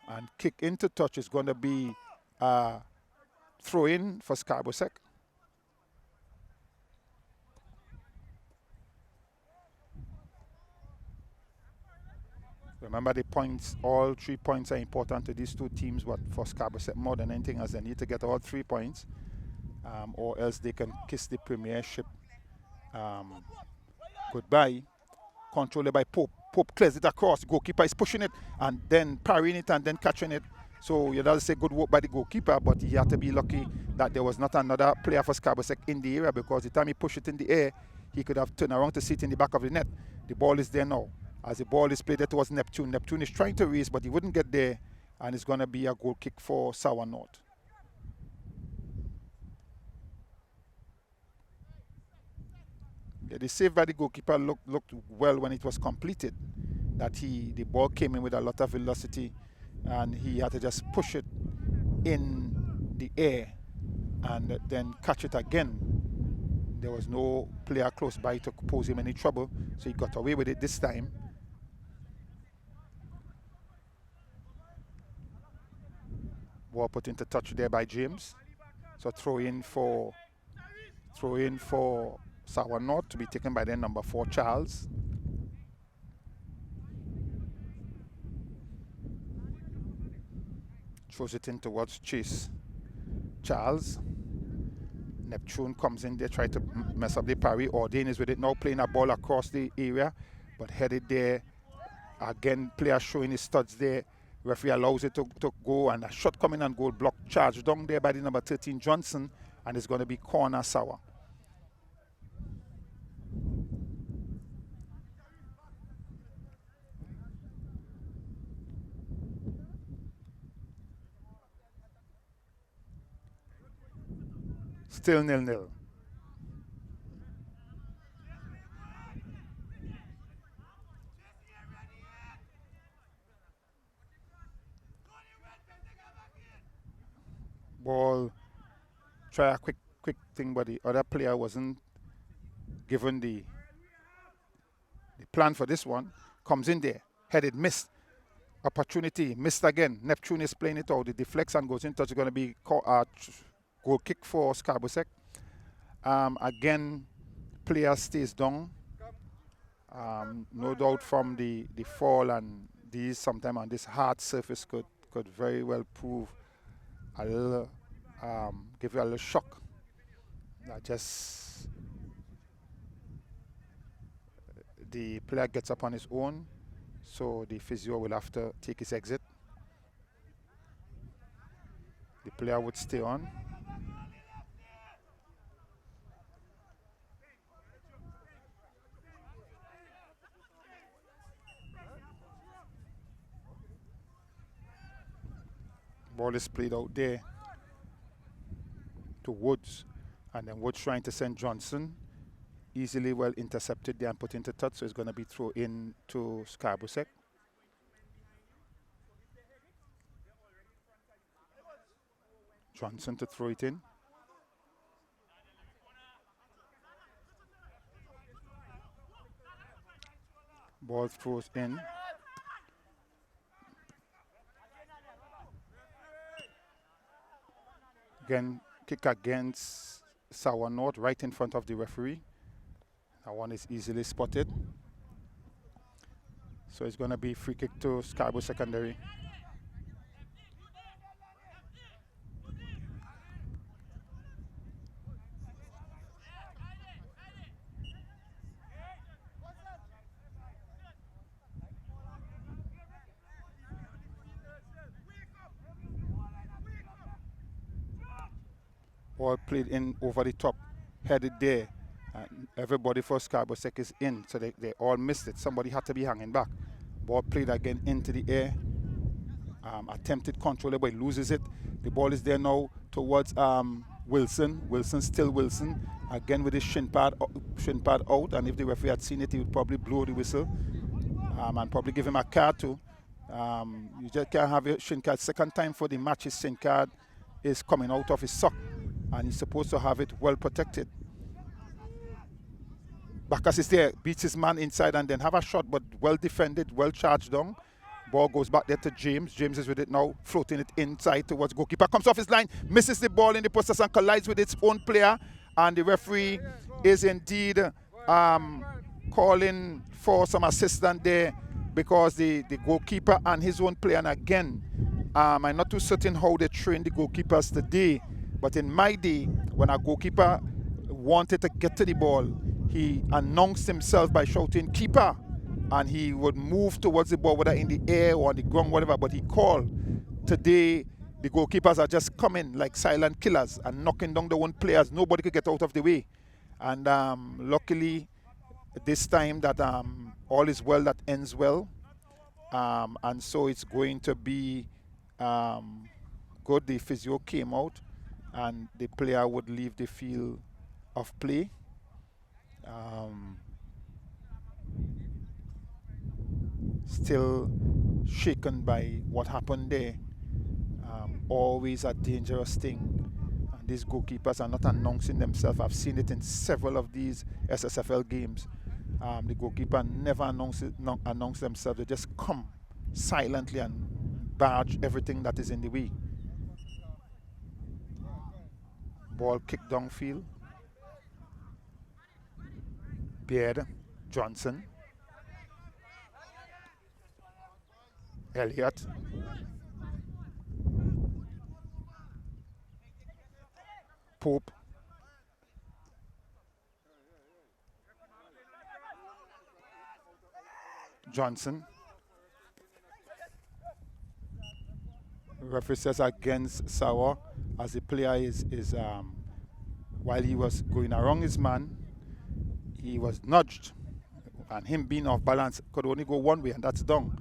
And kick into touch is going to be throw in for Scarborough. Remember the points, all 3 points are important to these two teams, but for Scarborough more than anything else, they need to get all 3 points, or else they can kiss the premiership goodbye. Controlled by Pope. Pope clears it across. Goalkeeper is pushing it and then parrying it and then catching it. So you don't say good work by the goalkeeper, but he had to be lucky that there was not another player for Scarborough in the area, because the time he pushed it in the air, he could have turned around to sit in the back of the net. The ball is there now. As the ball is played there towards Neptune. Neptune is trying to race, but he wouldn't get there, and it's going to be a goal kick for Sawa North. Yeah, the save by the goalkeeper looked well when it was completed. That the ball came in with a lot of velocity, and he had to just push it in the air and then catch it again. There was no player close by to pose him any trouble, so he got away with it this time. Ball put into touch there by James. So throw in for Sawa North to be taken by their number 4, Charles. Throws it in towards Chase Charles. Neptune comes in there, try to mess up the parry. Ordain is with it now, playing a ball across the area, but headed there. Again, player showing his studs there. Referee allows it to go, and a shot coming and goal block charged down there by the number 13, Johnson, and it's going to be corner Sawa. Still 0-0. Ball, try a quick thing, but the other player wasn't given the plan for this one. Comes in there, headed, missed. Opportunity, missed again. Neptune is playing it out. The deflects and goes in touch. It's going to be goal kick for Scarborough. Again, player stays down. No doubt from the fall, and these sometime on this hard surface could very well prove a little, give you a little shock. Just the player gets up on his own, so the physio will have to take his exit. The player would stay on. Ball is played out there to Woods, and then Woods trying to send Johnson. easily well intercepted there and put into touch, so it's going to be thrown in to Scarborough Sec. Johnson to throw it in. Ball throws in. Again, kick against Sour North right in front of the referee. That one is easily spotted. So it's going to be free kick to Scarborough Secondary. Ball played in over the top, headed there. Everybody for Scarborough Sec is in, so they all missed it. Somebody had to be hanging back. Ball played again into the air. Attempted control, but he loses it. The ball is there now towards Wilson. Wilson, still Wilson. Again with his shin pad out, and if the referee had seen it, he would probably blow the whistle and probably give him a card too. You just can't have a shin card. Second time for the match, his shin card is coming out of his sock, and he's supposed to have it well protected. Bacchus is there, beats his man inside and then have a shot, but well defended, well charged down. Ball goes back there to James. James is with it now, floating it inside towards goalkeeper. Comes off his line, misses the ball in the process and collides with its own player. And the referee is indeed calling for some assistance there, because the goalkeeper and his own player, and again, I'm not too certain how they train the goalkeepers today, but in my day, when a goalkeeper wanted to get to the ball, he announced himself by shouting "keeper," and he would move towards the ball, whether in the air or on the ground, whatever, but he called. Today, the goalkeepers are just coming like silent killers and knocking down their own players. Nobody could get out of the way. And luckily, this time that all is well that ends well. And so it's going to be good. The physio came out and the player would leave the field of play. Still shaken by what happened there. Always a dangerous thing. And these goalkeepers are not announcing themselves. I've seen it in several of these SSFL games. The goalkeeper never announce themselves. They just come silently and barge everything that is in the way. Ball kicked downfield. Beard, Johnson, Elliott, Pope, Johnson. Referee says against Sauer, as the player is while he was going around his man, he was nudged, and him being off balance could only go one way, and that's down.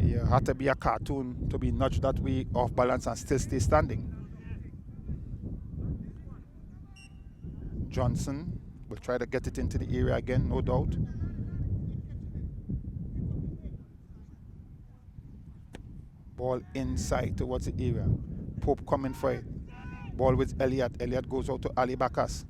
You had to be a cartoon to be nudged that way off balance and still stay standing. Johnson will try to get it into the area again, no doubt. Ball inside towards the area. Pope coming for it. Ball with Elliott. Elliott goes out to Ali Bacchus.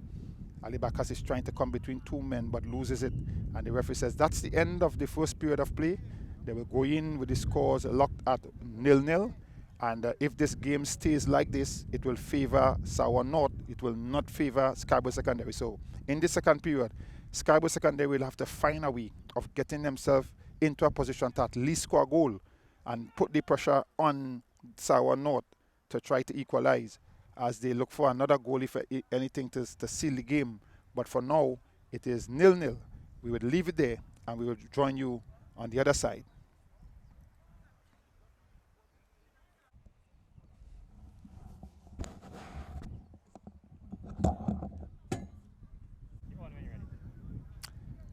Ali Bacchus is trying to come between two men but loses it. And the referee says that's the end of the first period of play. They will go in with the scores locked at 0-0. And if this game stays like this, it will favor Sauer North. It will not favor Scarborough Secondary. So in the second period, Scarborough Secondary will have to find a way of getting themselves into a position to at least score a goal and put the pressure on Sauer North to try to equalize as they look for another goal, if anything, to seal the game. But for now, it is 0-0. We would leave it there and we will join you on the other side.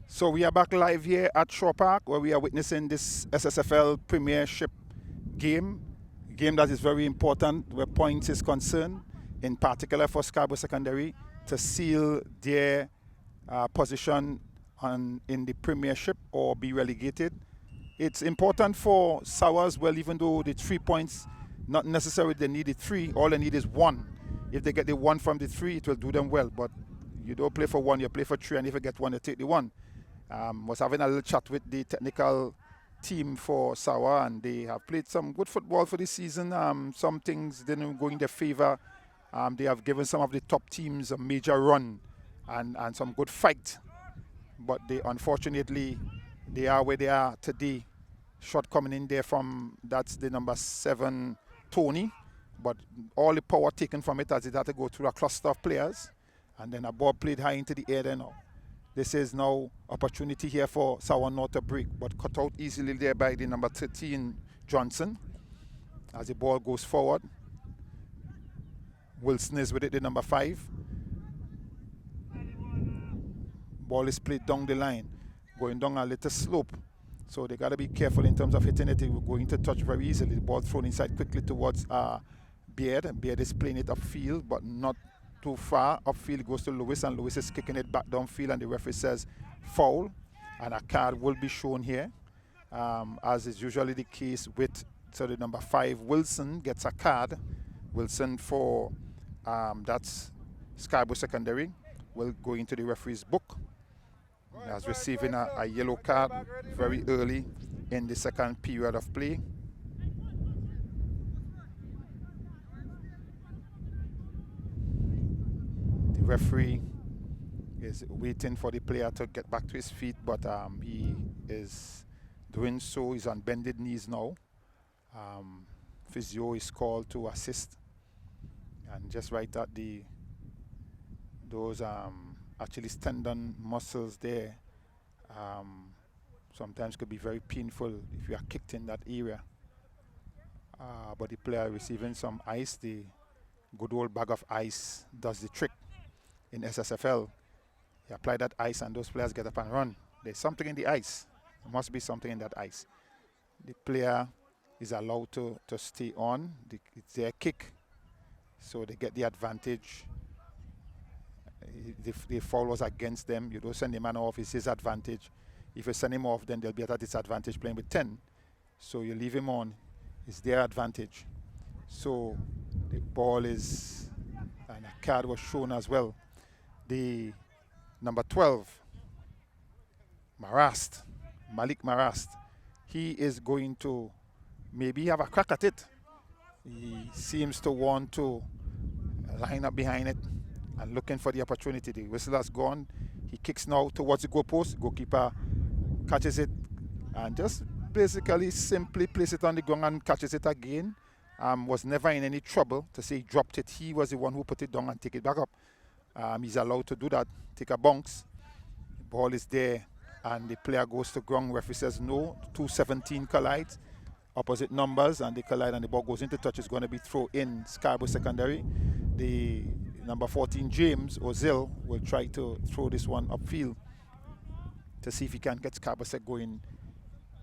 So we are back live here at Shawpark, where we are witnessing this SSFL Premiership game that is very important where points is concerned, in particular for Scarborough Secondary, to seal their position in the Premiership or be relegated. It's important for Sour as well, even though the 3 points, not necessarily they need the 3, all they need is 1. If they get the 1 from the 3, it will do them well, but you don't play for 1, you play for 3, and if you get 1, you take the 1. Was having a little chat with the technical team for Sour, and they have played some good football for this season. Some things didn't go in their favor. They have given some of the top teams a major run and some good fight, but unfortunately they are where they are today. Shot coming in there from, that's the number 7 Tony, but all the power taken from it as it had to go through a cluster of players, and then a ball played high into the air there now. This is now opportunity here for Sour North to break, but cut out easily there by the number 13 Johnson as the ball goes forward. Wilson is with it, the number 5. Ball is played down the line, going down a little slope. So they got to be careful in terms of hitting it. It will go into touch very easily. The ball thrown inside quickly towards Beard. Beard is playing it upfield, but not too far. Upfield goes to Lewis, and Lewis is kicking it back downfield, and the referee says foul. And a card will be shown here, as is usually the case with, so the number 5, Wilson, gets a card. Wilson for, that's Scarborough Secondary, will go into the referee's book as receiving a yellow card very early in the second period of play. The referee is waiting for the player to get back to his feet, but he is doing so. He's on bended knees now. Physio is called to assist, and just right at those Achilles tendon muscles there sometimes could be very painful if you are kicked in that area. But the player receiving some ice, the good old bag of ice does the trick in SSFL. You apply that ice and those players get up and run. There's something in the ice. There must be something in that ice. The player is allowed to stay on. It's their kick, so they get the advantage. The foul was against them. You don't send the man off, it's his advantage. If you send him off, then they'll be at a disadvantage playing with 10. So you leave him on, it's their advantage. So the ball is, and a card was shown as well. The number 12, Malik Marast, he is going to maybe have a crack at it. He seems to want to line up behind it and looking for the opportunity. The whistle has gone. He kicks now towards the goalpost. Goalkeeper catches it and just basically simply place it on the ground and catches it again. Was never in any trouble to say he dropped it. He was the one who put it down and take it back up. He's allowed to do that, take a bounce. The ball is there and the player goes to ground. Referee says no. 217 collides, opposite numbers, and they collide and the ball goes into touch. It's going to be thrown in Scarborough Secondary. The number 14, James Ozil, will try to throw this one upfield to see if he can get Scarborough going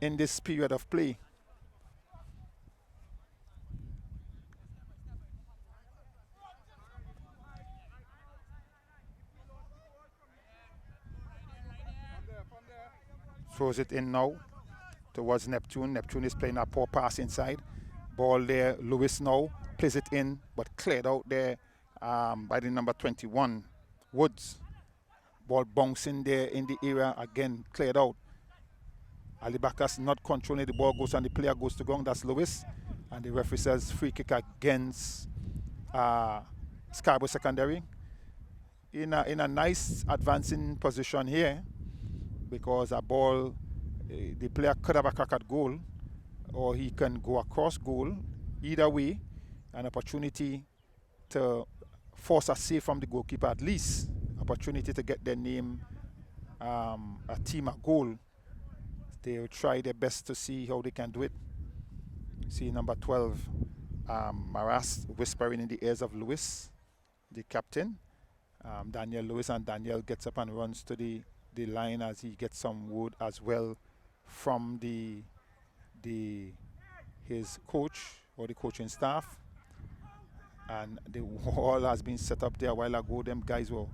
in this period of play. Throws it in now towards Neptune. Neptune is playing a poor pass inside. Ball there, Lewis now plays it in, but cleared out there by the number 21, Woods. Ball bouncing there in the area, again cleared out. Ali Bakas not controlling the ball, goes and the player goes to ground, that's Lewis. And the referee says free kick against Scarborough Secondary. In a nice advancing position here, because a ball, the player could have a crack at goal, or he can go across goal. Either way, an opportunity to force a save from the goalkeeper, at least opportunity to get their name, a team a goal. They'll try their best to see how they can do it. See number 12, Maras whispering in the ears of Lewis, the captain. Daniel Lewis, and Daniel gets up and runs to the line as he gets some word as well from his coach or the coaching staff. And the wall has been set up there a while ago. Them guys were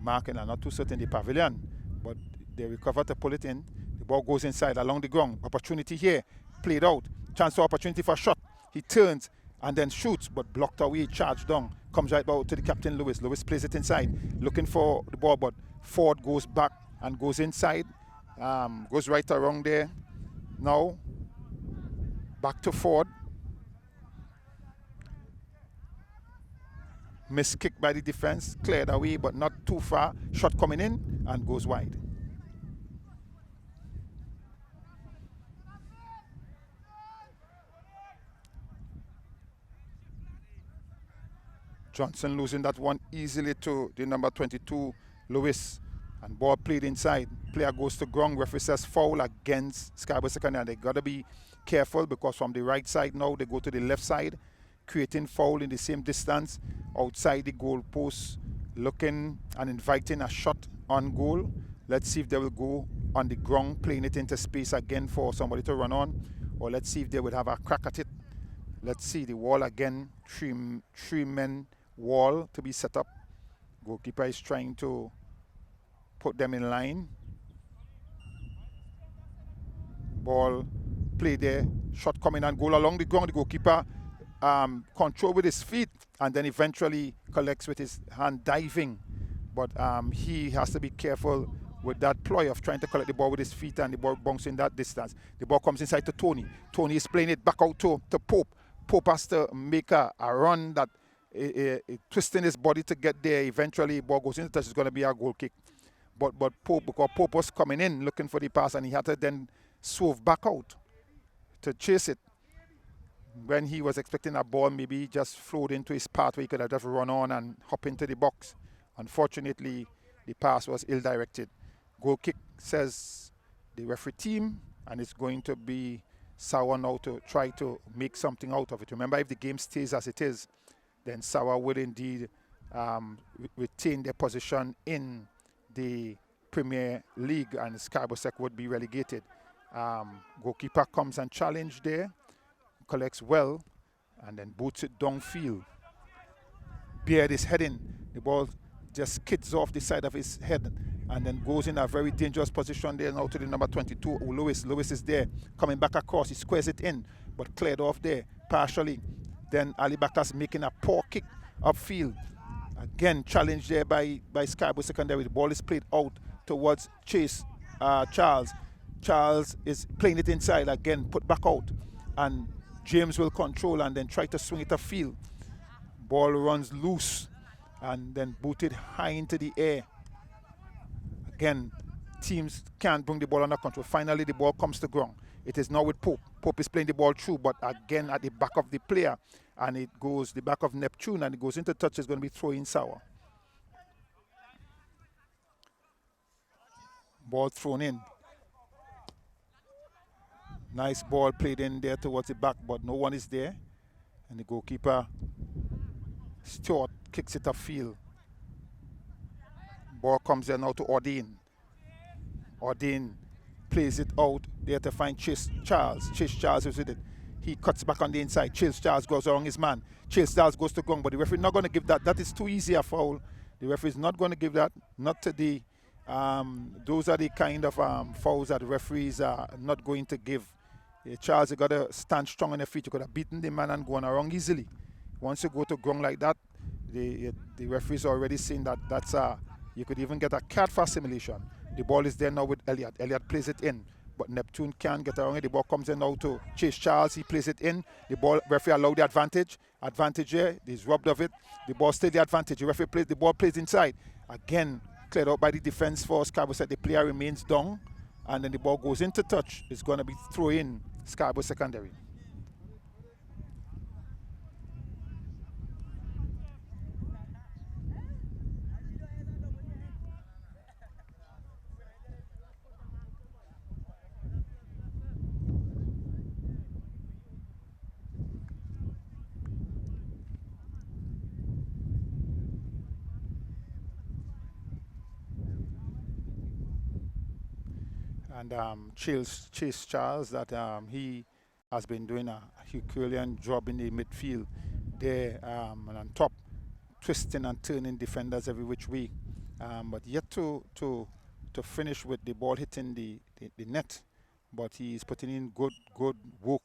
marking, I'm not too certain, the pavilion, but they recover to pull it in. The ball goes inside along the ground. Opportunity here, played out. Chance for opportunity for a shot. He turns and then shoots, but blocked away, charged down. Comes right out to the captain, Lewis. Lewis plays it inside, looking for the ball, but Ford goes back and goes inside. Goes right around there. Now, back to Ford. Missed kick by the defense, cleared away, but not too far. Shot coming in and goes wide. Johnson losing that one easily to the number 22, Lewis. And ball played inside. Player goes to ground. Referee says foul against Scarborough Secondary. And they got to be careful because from the right side now, they go to the left side, creating foul in the same distance outside the goal post, looking and inviting a shot on goal. Let's see if they will go on the ground, playing it into space again for somebody to run on, or let's see if they would have a crack at it. Let's see the wall again, three-men wall to be set up. Goalkeeper is trying to put them in line. Ball play there, shot coming and goal along the ground. The goalkeeper control with his feet and then eventually collects with his hand diving. But he has to be careful with that ploy of trying to collect the ball with his feet and the ball bouncing that distance. The ball comes inside to Tony. Tony is playing it back out to Pope. Pope has to make a run that twisting his body to get there. Eventually, the ball goes into touch. It's going to be a goal kick. But Pope, because Pope was coming in looking for the pass and he had to then swerve back out to chase it. When he was expecting a ball, maybe just flowed into his path where he could have just run on and hop into the box. Unfortunately, the pass was ill-directed. Goal kick, says the referee team, and it's going to be Sawa now to try to make something out of it. Remember, if the game stays as it is, then Sawa will indeed retain their position in the Premier League and Scarborough Sec would be relegated. Goalkeeper comes and challenge there, collects well, and then boots it downfield. Beard is heading. The ball just skids off the side of his head and then goes in a very dangerous position there now to the number 22, Lewis. Lewis is there, coming back across. He squares it in, but cleared off there partially. Then Ali Bakas making a poor kick upfield. Again, challenged there by Scarborough Secondary. The ball is played out towards Chase Charles. Charles is playing it inside again, put back out. And James will control and then try to swing it upfield. Ball runs loose and then booted high into the air. Again, teams can't bring the ball under control. Finally, the ball comes to ground. It is now with Pope. Pope is playing the ball through, but again at the back of the player. And it goes the back of Neptune and it goes into touch. It's going to be throw in Sour. Ball thrown in. Nice ball played in there towards the back, but no one is there. And the goalkeeper, Stewart, kicks it upfield. Ball comes there now to Ordine. Ordine plays it out there to find Chase Charles. Chase Charles is with it. He cuts back on the inside. Chase Charles goes around his man. Chase Charles goes to ground, but the referee not going to give that. That is too easy a foul. The referee is not going to give that. Not to the. Those are the kind of fouls that the referees are not going to give. Charles, you got to stand strong on your feet. You could have beaten the man and gone around easily. Once you go to ground like that, the referee's already saying that that's you could even get a card for simulation. The ball is there now with Elliott. Elliott plays it in, but Neptune can't get around it. The ball comes in now to Chase Charles. He plays it in. The ball, referee allowed the advantage. Advantage here. He's robbed of it. The ball still the advantage. The referee plays. The ball plays inside. Again, cleared out by the defense for Scarborough. The player remains down, and then the ball goes into touch. It's going to be throw in Scarborough Secondary. And Chase Charles, that he has been doing a Herculean job in the midfield there and on top, twisting and turning defenders every which way. but yet to finish with the ball hitting the net. But he's putting in good work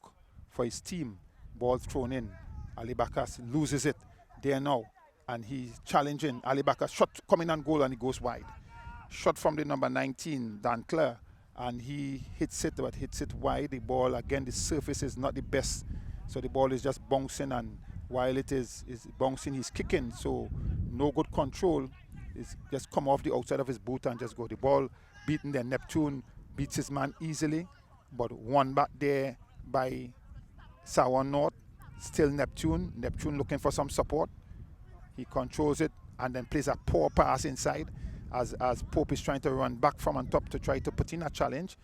for his team. Ball thrown in. Ali Bakas loses it there now. And he's challenging. Ali Bakas shot coming on goal and he goes wide. Shot from the number 19, Dan Clare. And he hits it, but hits it wide. The ball, again, the surface is not the best. So the ball is just bouncing, and while it is bouncing, he's kicking. So no good control. It's just come off the outside of his boot and just go. The ball beaten there. Neptune beats his man easily, but one back there by Sawan North. Still Neptune. Neptune looking for some support. He controls it and then plays a poor pass inside as Pope is trying to run back from on top to try to put in a challenge.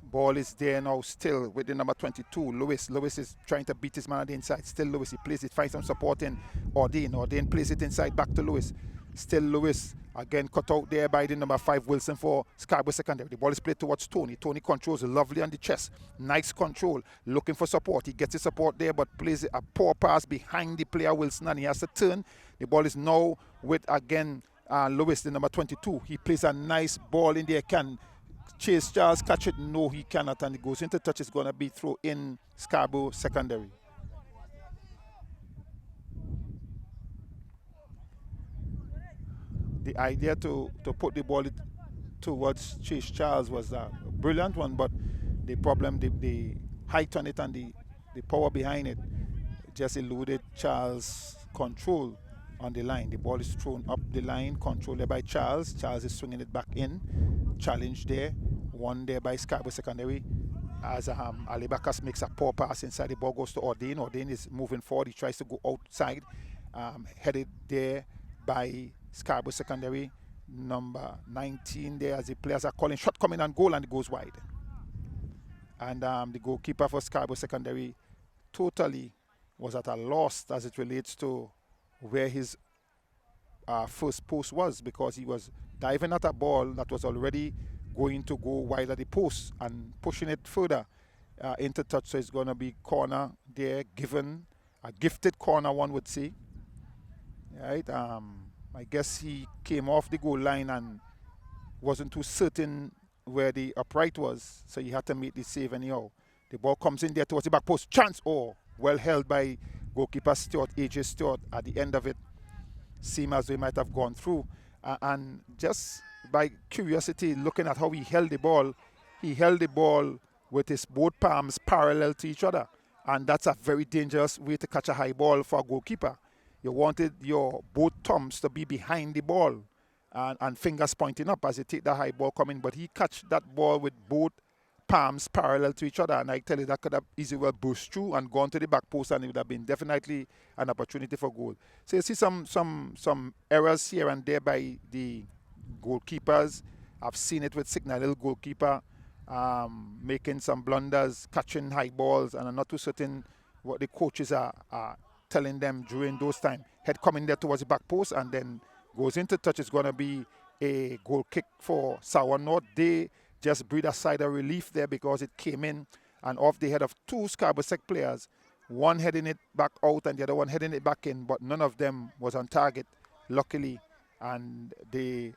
Ball is there now still with the number 22, Lewis. Lewis is trying to beat his man on the inside. Still Lewis, he plays it, finds some support in Ordain. Ordain plays it inside back to Lewis. Still Lewis, again cut out there by the number 5, Wilson for Scarborough Secondary. The ball is played towards Tony. Tony controls lovely on the chest. Nice control, looking for support. He gets his support there, but plays a poor pass behind the player Wilson, and he has to turn. The ball is now with, again, Lewis, the number 22. He plays a nice ball in there. Can Chase Charles catch it? No, he cannot, and it goes into touch. It's going to be thrown in Scarborough Secondary. The idea to put the ball towards Chase Charles was a brilliant one, but the problem, the height on it and the power behind it just eluded Charles' control on the line. The ball is thrown up the line, controlled by Charles. Charles is swinging it back in. Challenge there, one there by Scarborough Secondary. As Ali Bakas makes a poor pass inside, the ball goes to Ordain. Ordain is moving forward. He tries to go outside, headed there by Scarborough Secondary, number 19 there, as the players are calling shot coming on goal, and it goes wide. And the goalkeeper for Scarborough Secondary totally was at a loss as it relates to where his first post was, because he was diving at a ball that was already going to go wide at the post and pushing it further into touch. So it's going to be corner there, given a gifted corner, one would say. Right? I guess he came off the goal line and wasn't too certain where the upright was, so he had to make the save anyhow. The ball comes in there towards the back post. Chance! Oh, well held by goalkeeper Stewart, AJ Stewart. At the end of it, seemed as though he might have gone through. And just by curiosity, looking at how he held the ball with his both palms parallel to each other. And that's a very dangerous way to catch a high ball for a goalkeeper. You wanted your both thumbs to be behind the ball and fingers pointing up as you take the high ball coming. But he catch that ball with both palms parallel to each other. And I tell you, that could have easily well burst through and gone to the back post, and it would have been definitely an opportunity for goal. So you see some errors here and there by the goalkeepers. I've seen it with Signal Hill goalkeeper making some blunders, catching high balls, and I'm not too certain what the coaches are telling them during those times. Head coming there towards the back post and then goes into touch. It's going to be a goal kick for Sawan North. They just breathed a sigh of relief there because it came in and off the head of two Scarborough Sec players, one heading it back out and the other one heading it back in, but none of them was on target, luckily, and the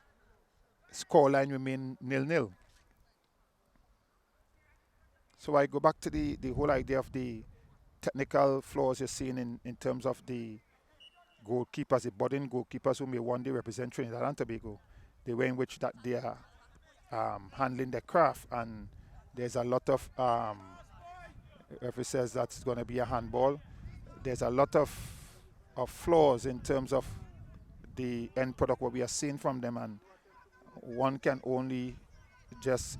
scoreline remained 0-0. So I go back to the whole idea of the technical flaws you're seeing in terms of the goalkeepers, the budding goalkeepers who may one day represent Trinidad and Tobago, the way in which that they are handling their craft. And there's a lot of, referee says that's going to be a handball. There's a lot of flaws in terms of the end product, what we are seeing from them, and one can only just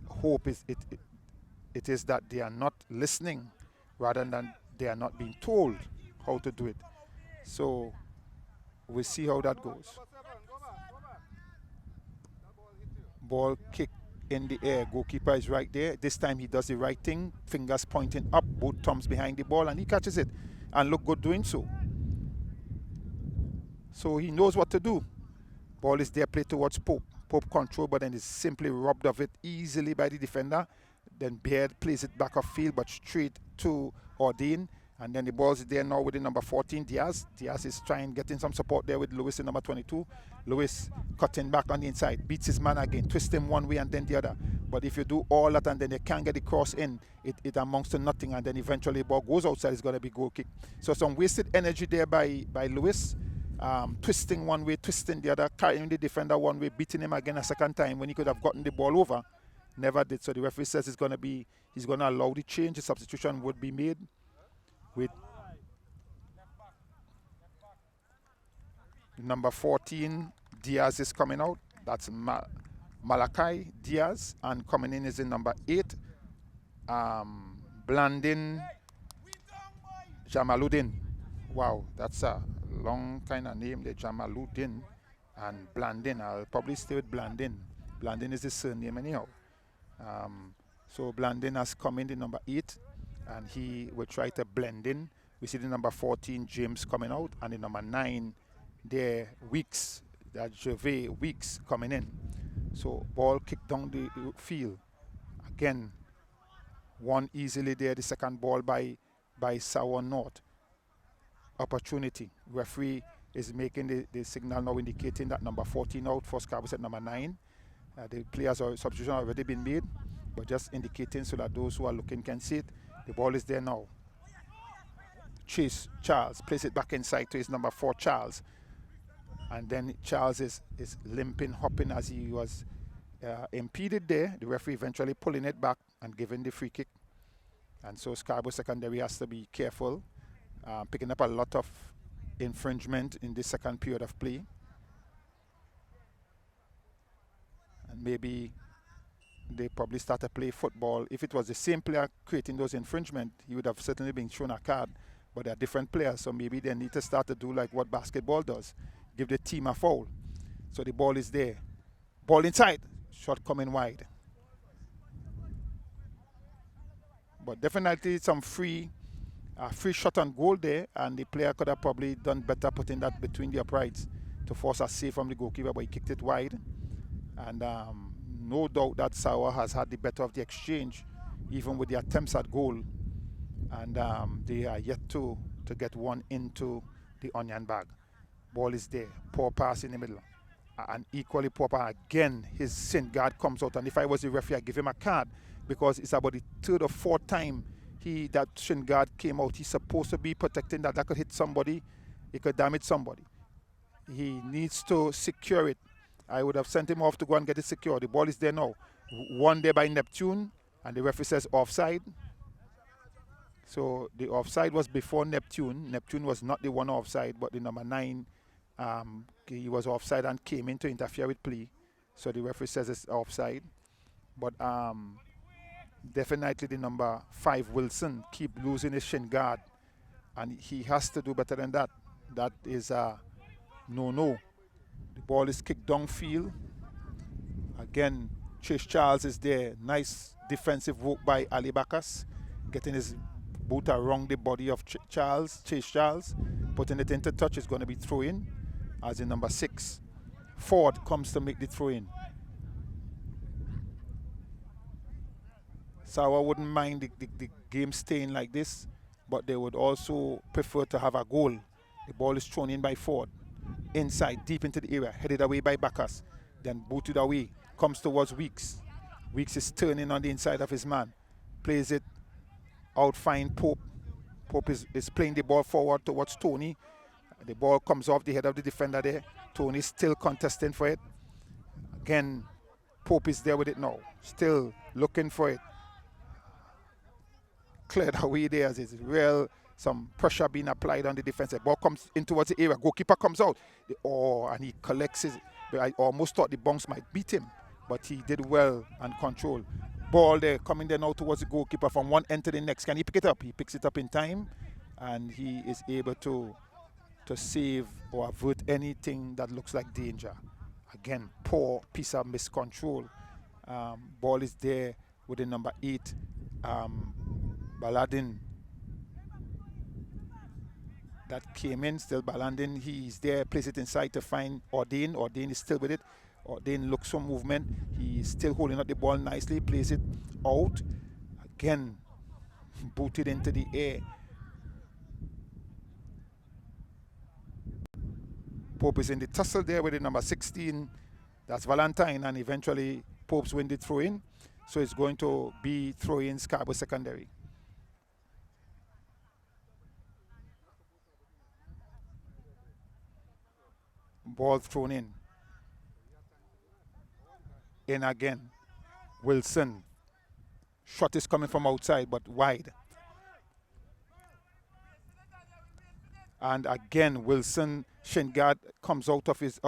hope it is that they are not listening rather than they are not being told how to do it. So we'll see how that goes. Ball kick in the air. Goalkeeper is right there. This time he does the right thing. Fingers pointing up, both thumbs behind the ball, and he catches it and look good doing so. So he knows what to do. Ball is there, played towards Pope. Pope control, but then is simply robbed of it easily by the defender. Then Baird plays it back off field, but straight to Ordain. And then the ball's there now with the number 14, Diaz. Diaz is trying, getting some support there with Lewis in number 22. Lewis cutting back on the inside, beats his man again, twists him one way and then the other. But if you do all that and then they can't get the cross in, it amounts to nothing. And then eventually the ball goes outside, it's going to be goal kick. So some wasted energy there by Lewis. Twisting one way, twisting the other, carrying the defender one way, beating him again a second time when he could have gotten the ball over. Never did. So the referee says he's going to allow the change. The substitution would be made with number 14, Diaz is coming out. That's Malachi Diaz. And coming in is in number 8, Blandin Jamaluddin. Wow, that's a long kind of name there, Jamaluddin and Blandin. I'll probably stay with Blandin. Blandin is his surname anyhow. So Blandin has come in the number 8. And he will try to blend in. We see the number 14, James, coming out. And the number 9, there, Weeks, that Gervais Weeks coming in. So ball kicked down the field. Again, won easily there. The second ball by Sour North. Opportunity. Referee is making the signal now indicating that number 14 out for Scarborough at number 9. The players are substitution already been made. But just indicating so that those who are looking can see it. The ball is there now. Chase Charles, place it back inside to his number 4, Charles. And then Charles is limping, hopping as he was impeded there. The referee eventually pulling it back and giving the free kick. And so Scarborough Secondary has to be careful, picking up a lot of infringement in this second period of play. And maybe they probably start to play football. If it was the same player creating those infringement, he would have certainly been shown a card. But they're different players, so maybe they need to start to do like what basketball does. Give the team a foul. So the ball is there. Ball inside. Shot coming wide. But definitely some free shot on goal there, and the player could have probably done better putting that between the uprights to force a save from the goalkeeper, but he kicked it wide. And no doubt that Sauer has had the better of the exchange, even with the attempts at goal. And they are yet to get one into the onion bag. Ball is there. Poor pass in the middle. And equally poor pass. Again, his sin guard comes out. And if I was the referee, I'd give him a card, because it's about the 3rd or 4th time that shin guard came out. He's supposed to be protecting that. That could hit somebody. It could damage somebody. He needs to secure it. I would have sent him off to go and get it secured. The ball is there now. One there by Neptune, and the referee says offside. So the offside was before Neptune. Neptune was not the one offside, but the number 9, he was offside and came in to interfere with play. So the referee says it's offside. But definitely the number 5, Wilson, keep losing his shin guard. And he has to do better than that. That is a no-no. The ball is kicked downfield. Again, Chase Charles is there. Nice defensive work by Ali Bakas, getting his boot around the body of Chase Charles, putting it into touch. Is going to be throw in, as in number 6. Ford comes to make the throw in. Sauer wouldn't mind the game staying like this, but they would also prefer to have a goal. The ball is thrown in by Ford. Inside, deep into the area, headed away by Bacchus, then booted away, comes towards Weeks. Weeks is turning on the inside of his man, plays it out fine Pope. Pope is playing the ball forward towards Tony. The ball comes off the head of the defender there. Tony still contesting for it. Again, Pope is there with it now, still looking for it. Cleared away there as it's real. Some pressure being applied on the defense. The ball comes in towards the area. Goalkeeper comes out. And he collects his. I almost thought the bounce might beat him, but he did well and control. Ball there, coming there now towards the goalkeeper from one end to the next. Can he pick it up? He picks it up in time, and he is able to save or avert anything that looks like danger. Again, poor piece of miscontrol. Ball is there with the number 8, Baladin. That came in, still Balandin. He's there, plays it inside to find Ordain. Ordain is still with it. Ordain looks for movement. He's still holding up the ball nicely, plays it out. Again, booted into the air. Pope is in the tussle there with the number 16. That's Valentine, and eventually Pope's win the throw-in. So it's going to be throw-in Scarborough Secondary. Ball thrown in. In again. Wilson. Shot is coming from outside, but wide. And again, Wilson shin guard comes out of his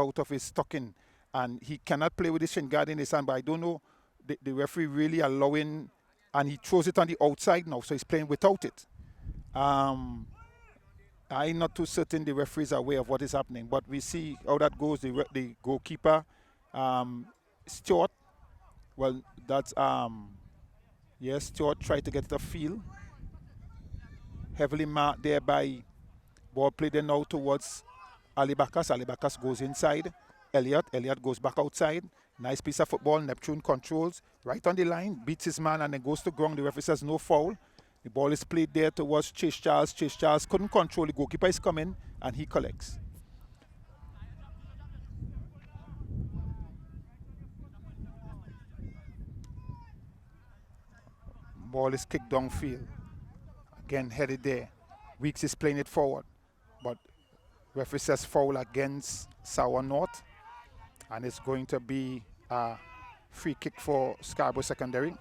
stocking, and he cannot play with his shin guard in his hand. But I don't know, the referee really allowing, and he throws it on the outside now, so he's playing without it. I'm not too certain the referees are aware of what is happening, but we see how that goes. The goalkeeper, Stewart. Well, that's yes, Stewart tried to get the field. Heavily marked there by. Ball played then now towards Ali Bakas. Ali Bakas goes inside. Elliott goes back outside. Nice piece of football. Neptune controls right on the line, beats his man, and then goes to ground. The referee says no foul. The ball is played there towards Chase Charles. Chase Charles couldn't control. The goalkeeper is coming, and he collects. Ball is kicked downfield. Again, headed there. Weeks is playing it forward. But referee says foul against Sour North, and it's going to be a free kick for Scarborough Secondary.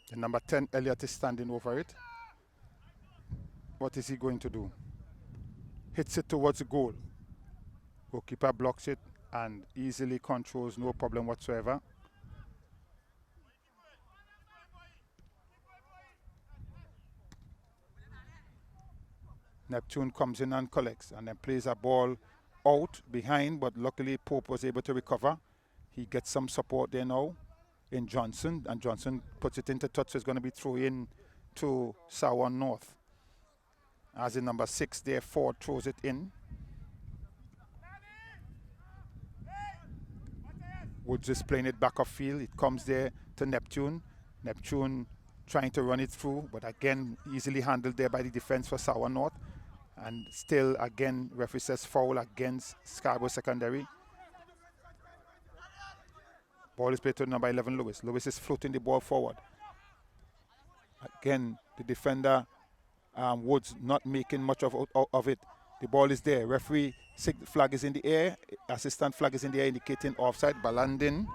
The number 10, Elliott, is standing over it. What is he going to do? Hits it towards the goal. Goalkeeper blocks it and easily controls, no problem whatsoever. Neptune comes in and collects, and then plays a ball out behind, but luckily Pope was able to recover. He gets some support there now in Johnson, and Johnson puts it into touch, so it's going to be thrown in to Sour North. As in number 6 there, Ford throws it in. Woods is playing it back of field. It comes there to Neptune. Neptune trying to run it through, but again, easily handled there by the defense for Sour North. And still, again, referee says foul against Scarborough Secondary. Ball is played to number 11, Lewis. Lewis is floating the ball forward. Again, the defender, Woods, not making much of it. The ball is there. Referee flag is in the air. Assistant flag is in the air indicating offside. Balandin,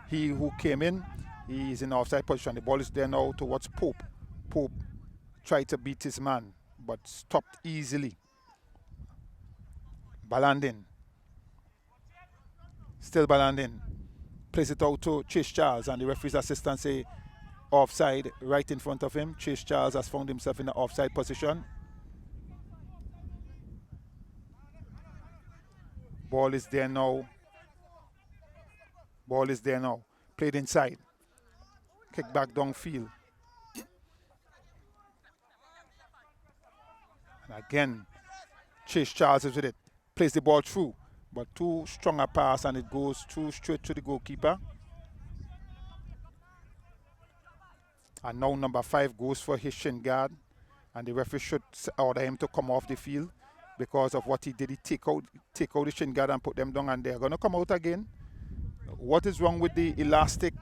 he who came in, he is in offside position. The ball is there now towards Pope. Pope tried to beat his man, but stopped easily. Balandin. Still Balandin. Plays it out to Chase Charles, and the referee's assistant say offside right in front of him. Chase Charles has found himself in the offside position. Ball is there now. Ball is there now. Played inside. Kick back downfield. And again, Chase Charles is with it. Plays the ball through, but too strong a pass, and it goes through straight to the goalkeeper. And now number 5 goes for his shin guard, and the referee should order him to come off the field because of what he did. He take out the shin guard and put them down, and they're going to come out again. What is wrong with the elastic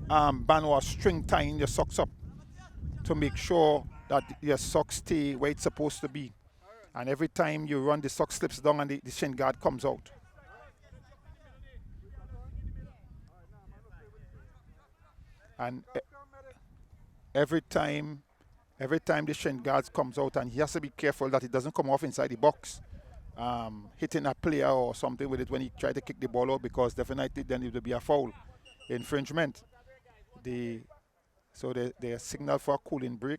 band or string tying your socks up to make sure that your socks stay where it's supposed to be? And every time you run, the sock slips down and the shin guard comes out. And every time the shin guard comes out, and he has to be careful that it doesn't come off inside the box, hitting a player or something with it when he tries to kick the ball out, because definitely then it will be a foul, infringement. So they signal for a cooling break,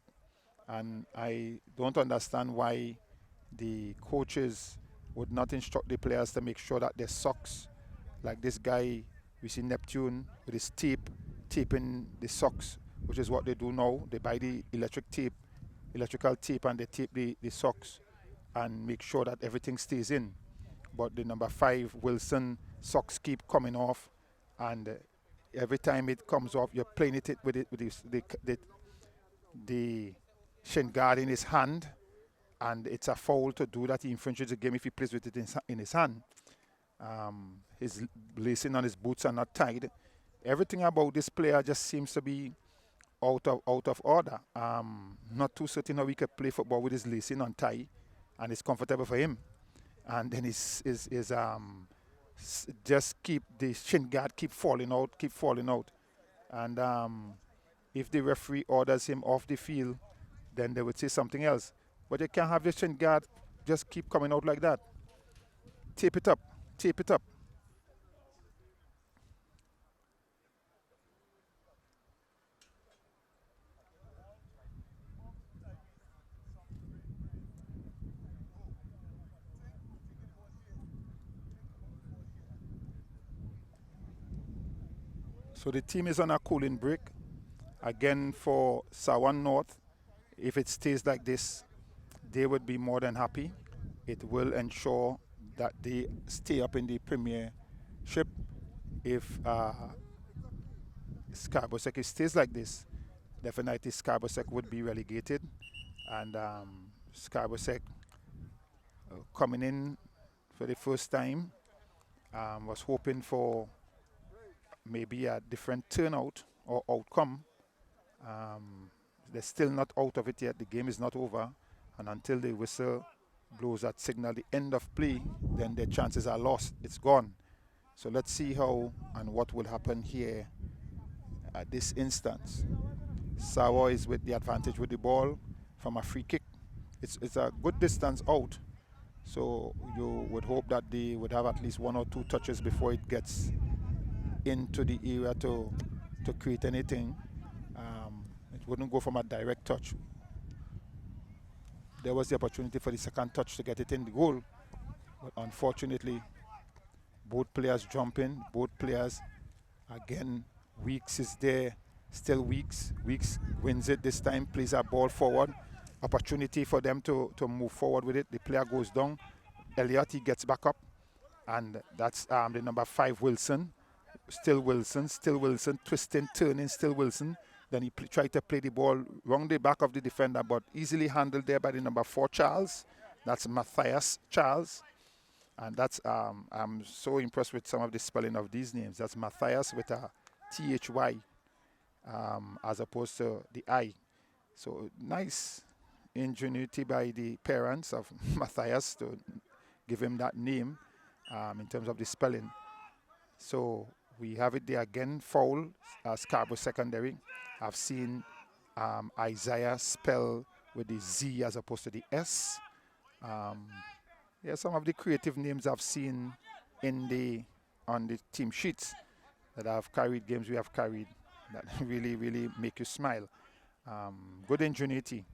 and I don't understand why the coaches would not instruct the players to make sure that their socks, like this guy, we see Neptune with his taping the socks, which is what they do now. They buy the electrical tape, and they tape the socks and make sure that everything stays in. But the number 5, Wilson, socks keep coming off, and every time it comes off, you're playing it with the shin guard in his hand, and it's a foul to do that. He infringes the game if he plays with it in his hand. His lacing on his boots are not tied. Everything about this player just seems to be out of order. Not too certain how he could play football with his lacing untied, and it's comfortable for him. And then just keep the shin guard keep falling out. And if the referee orders him off the field, then they would say something else. But you can't have the shin guard just keep coming out like that. Tape it up. So the team is on a cooling break. Again, for Sawan North, if it stays like this, they would be more than happy. It will ensure that they stay up in the Premiership. If Scarborough stays like this, definitely Scarborough would be relegated. And Scarborough coming in for the first time was hoping for maybe a different turnout or outcome. They're still not out of it yet. The game is not over. And until the whistle blows that signal, the end of play, then their chances are lost. It's gone. So let's see how and what will happen here at this instance. Sawa is with the advantage with the ball from a free kick. It's a good distance out. So you would hope that they would have at least 1 or 2 touches before it gets into the area to create anything. It wouldn't go from a direct touch. There was the opportunity for the second touch to get it in the goal, but unfortunately both players jump in, both players. Again, Weeks is there, still Weeks wins it this time, plays a ball forward, opportunity for them to move forward with it. The player goes down, Elliott, he gets back up, and that's the number 5, Wilson. Still Wilson, twisting, turning, still Wilson. Then he tried to play the ball wrong the back of the defender, but easily handled there by the number 4, Charles. That's Matthias Charles. And that's, I'm so impressed with some of the spelling of these names. That's Matthias with a THY as opposed to the I. So nice ingenuity by the parents of Matthias to give him that name in terms of the spelling. So we have it there again, foul, Scarborough Secondary. I've seen Isaiah spell with the Z as opposed to the S. Yeah, some of the creative names I've seen on the team sheets that I've carried, games we have carried, that really, really make you smile. Good ingenuity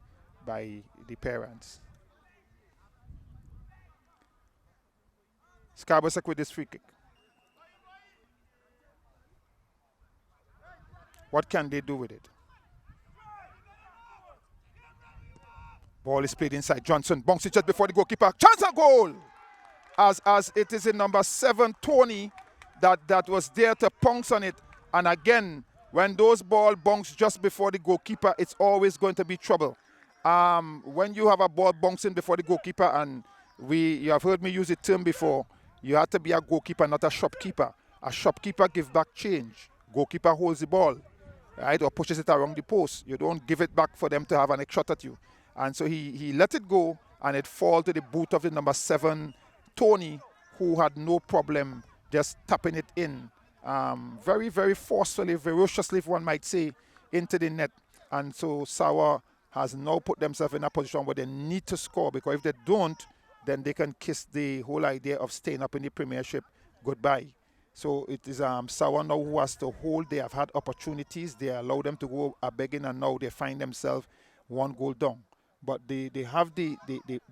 by the parents. Scarborough with this free kick. What can they do with it? Ball is played inside. Johnson bonks it just before the goalkeeper. Chance and goal! As it is in number 7, Tony, that was there to pounce on it. And again, when those ball bonks just before the goalkeeper, it's always going to be trouble. When you have a ball bouncing before the goalkeeper, and you have heard me use the term before, you have to be a goalkeeper, not a shopkeeper. A shopkeeper gives back change. Goalkeeper holds the ball, right, or pushes it around the post. You don't give it back for them to have an next shot at you. And so he let it go, and it fall to the boot of the number 7, Tony, who had no problem just tapping it in. Very, very forcefully, ferociously, if one might say, into the net. And so Sawa has now put themselves in a position where they need to score, because if they don't, then they can kiss the whole idea of staying up in the Premiership goodbye. So it is Sawa now who has to hold. They have had opportunities. They allow them to go a begging, and now they find themselves 1 goal down. But they have the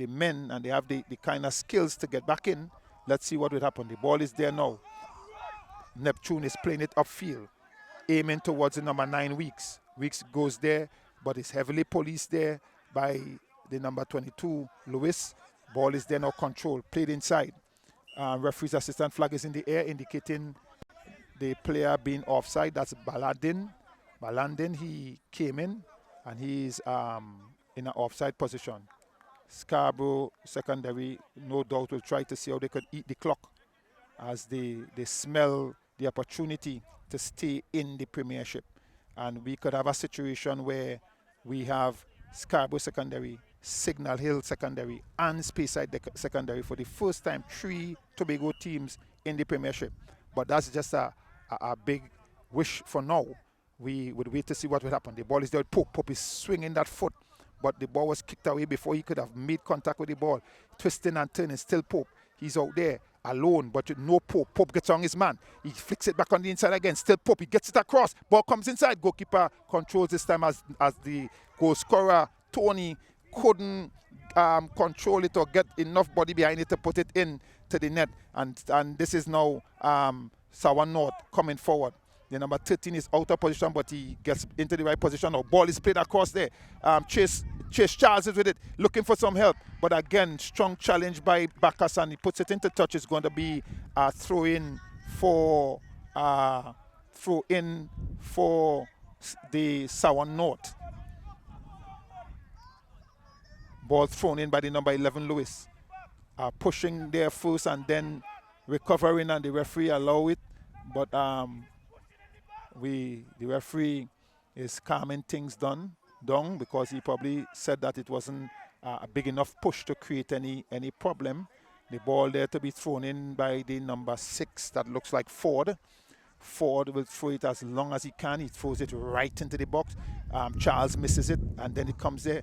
men, and they have the kind of skills to get back in. Let's see what will happen. The ball is there now. Neptune is playing it upfield, aiming towards the number 9, Weeks. Weeks goes there, but is heavily policed there by the number 22, Lewis. Ball is there now controlled, played inside. Referee's assistant flag is in the air indicating the player being offside. That's Baladin. Balandin, he came in and he's in an offside position. Scarborough secondary, no doubt, will try to see how they could eat the clock as they smell the opportunity to stay in the Premiership. And we could have a situation where we have Scarborough secondary, Signal Hill secondary, and Speyside secondary for the first time, 3 Tobago teams in the Premiership. But that's just a big wish for now. We would wait to see what would happen. The ball is there with Pope. Pope is swinging that foot, but the ball was kicked away before he could have made contact with the ball. Twisting and turning, still Pope. He's out there alone, but with no Pope. Pope gets on his man. He flicks it back on the inside again. Still Pope. He gets it across. Ball comes inside. Goalkeeper controls this time as the goal scorer, Tony, couldn't control it or get enough body behind it to put it in to the net. And this is now Sawan North coming forward. The number 13 is out of position, but he gets into the right position. Now ball is played across there. Chase Charles is with it, looking for some help. But again, strong challenge by Bacchus, and he puts it into touch. It's going to be a throw-in for the Sawan North. Ball thrown in by the number 11, Lewis. Pushing there first and then recovering, and the referee allow it. But the referee is calming things down because he probably said that it wasn't a big enough push to create any problem. The ball there to be thrown in by the number 6, that looks like Ford. Ford will throw it as long as he can. He throws it right into the box. Charles misses it, and then it comes there.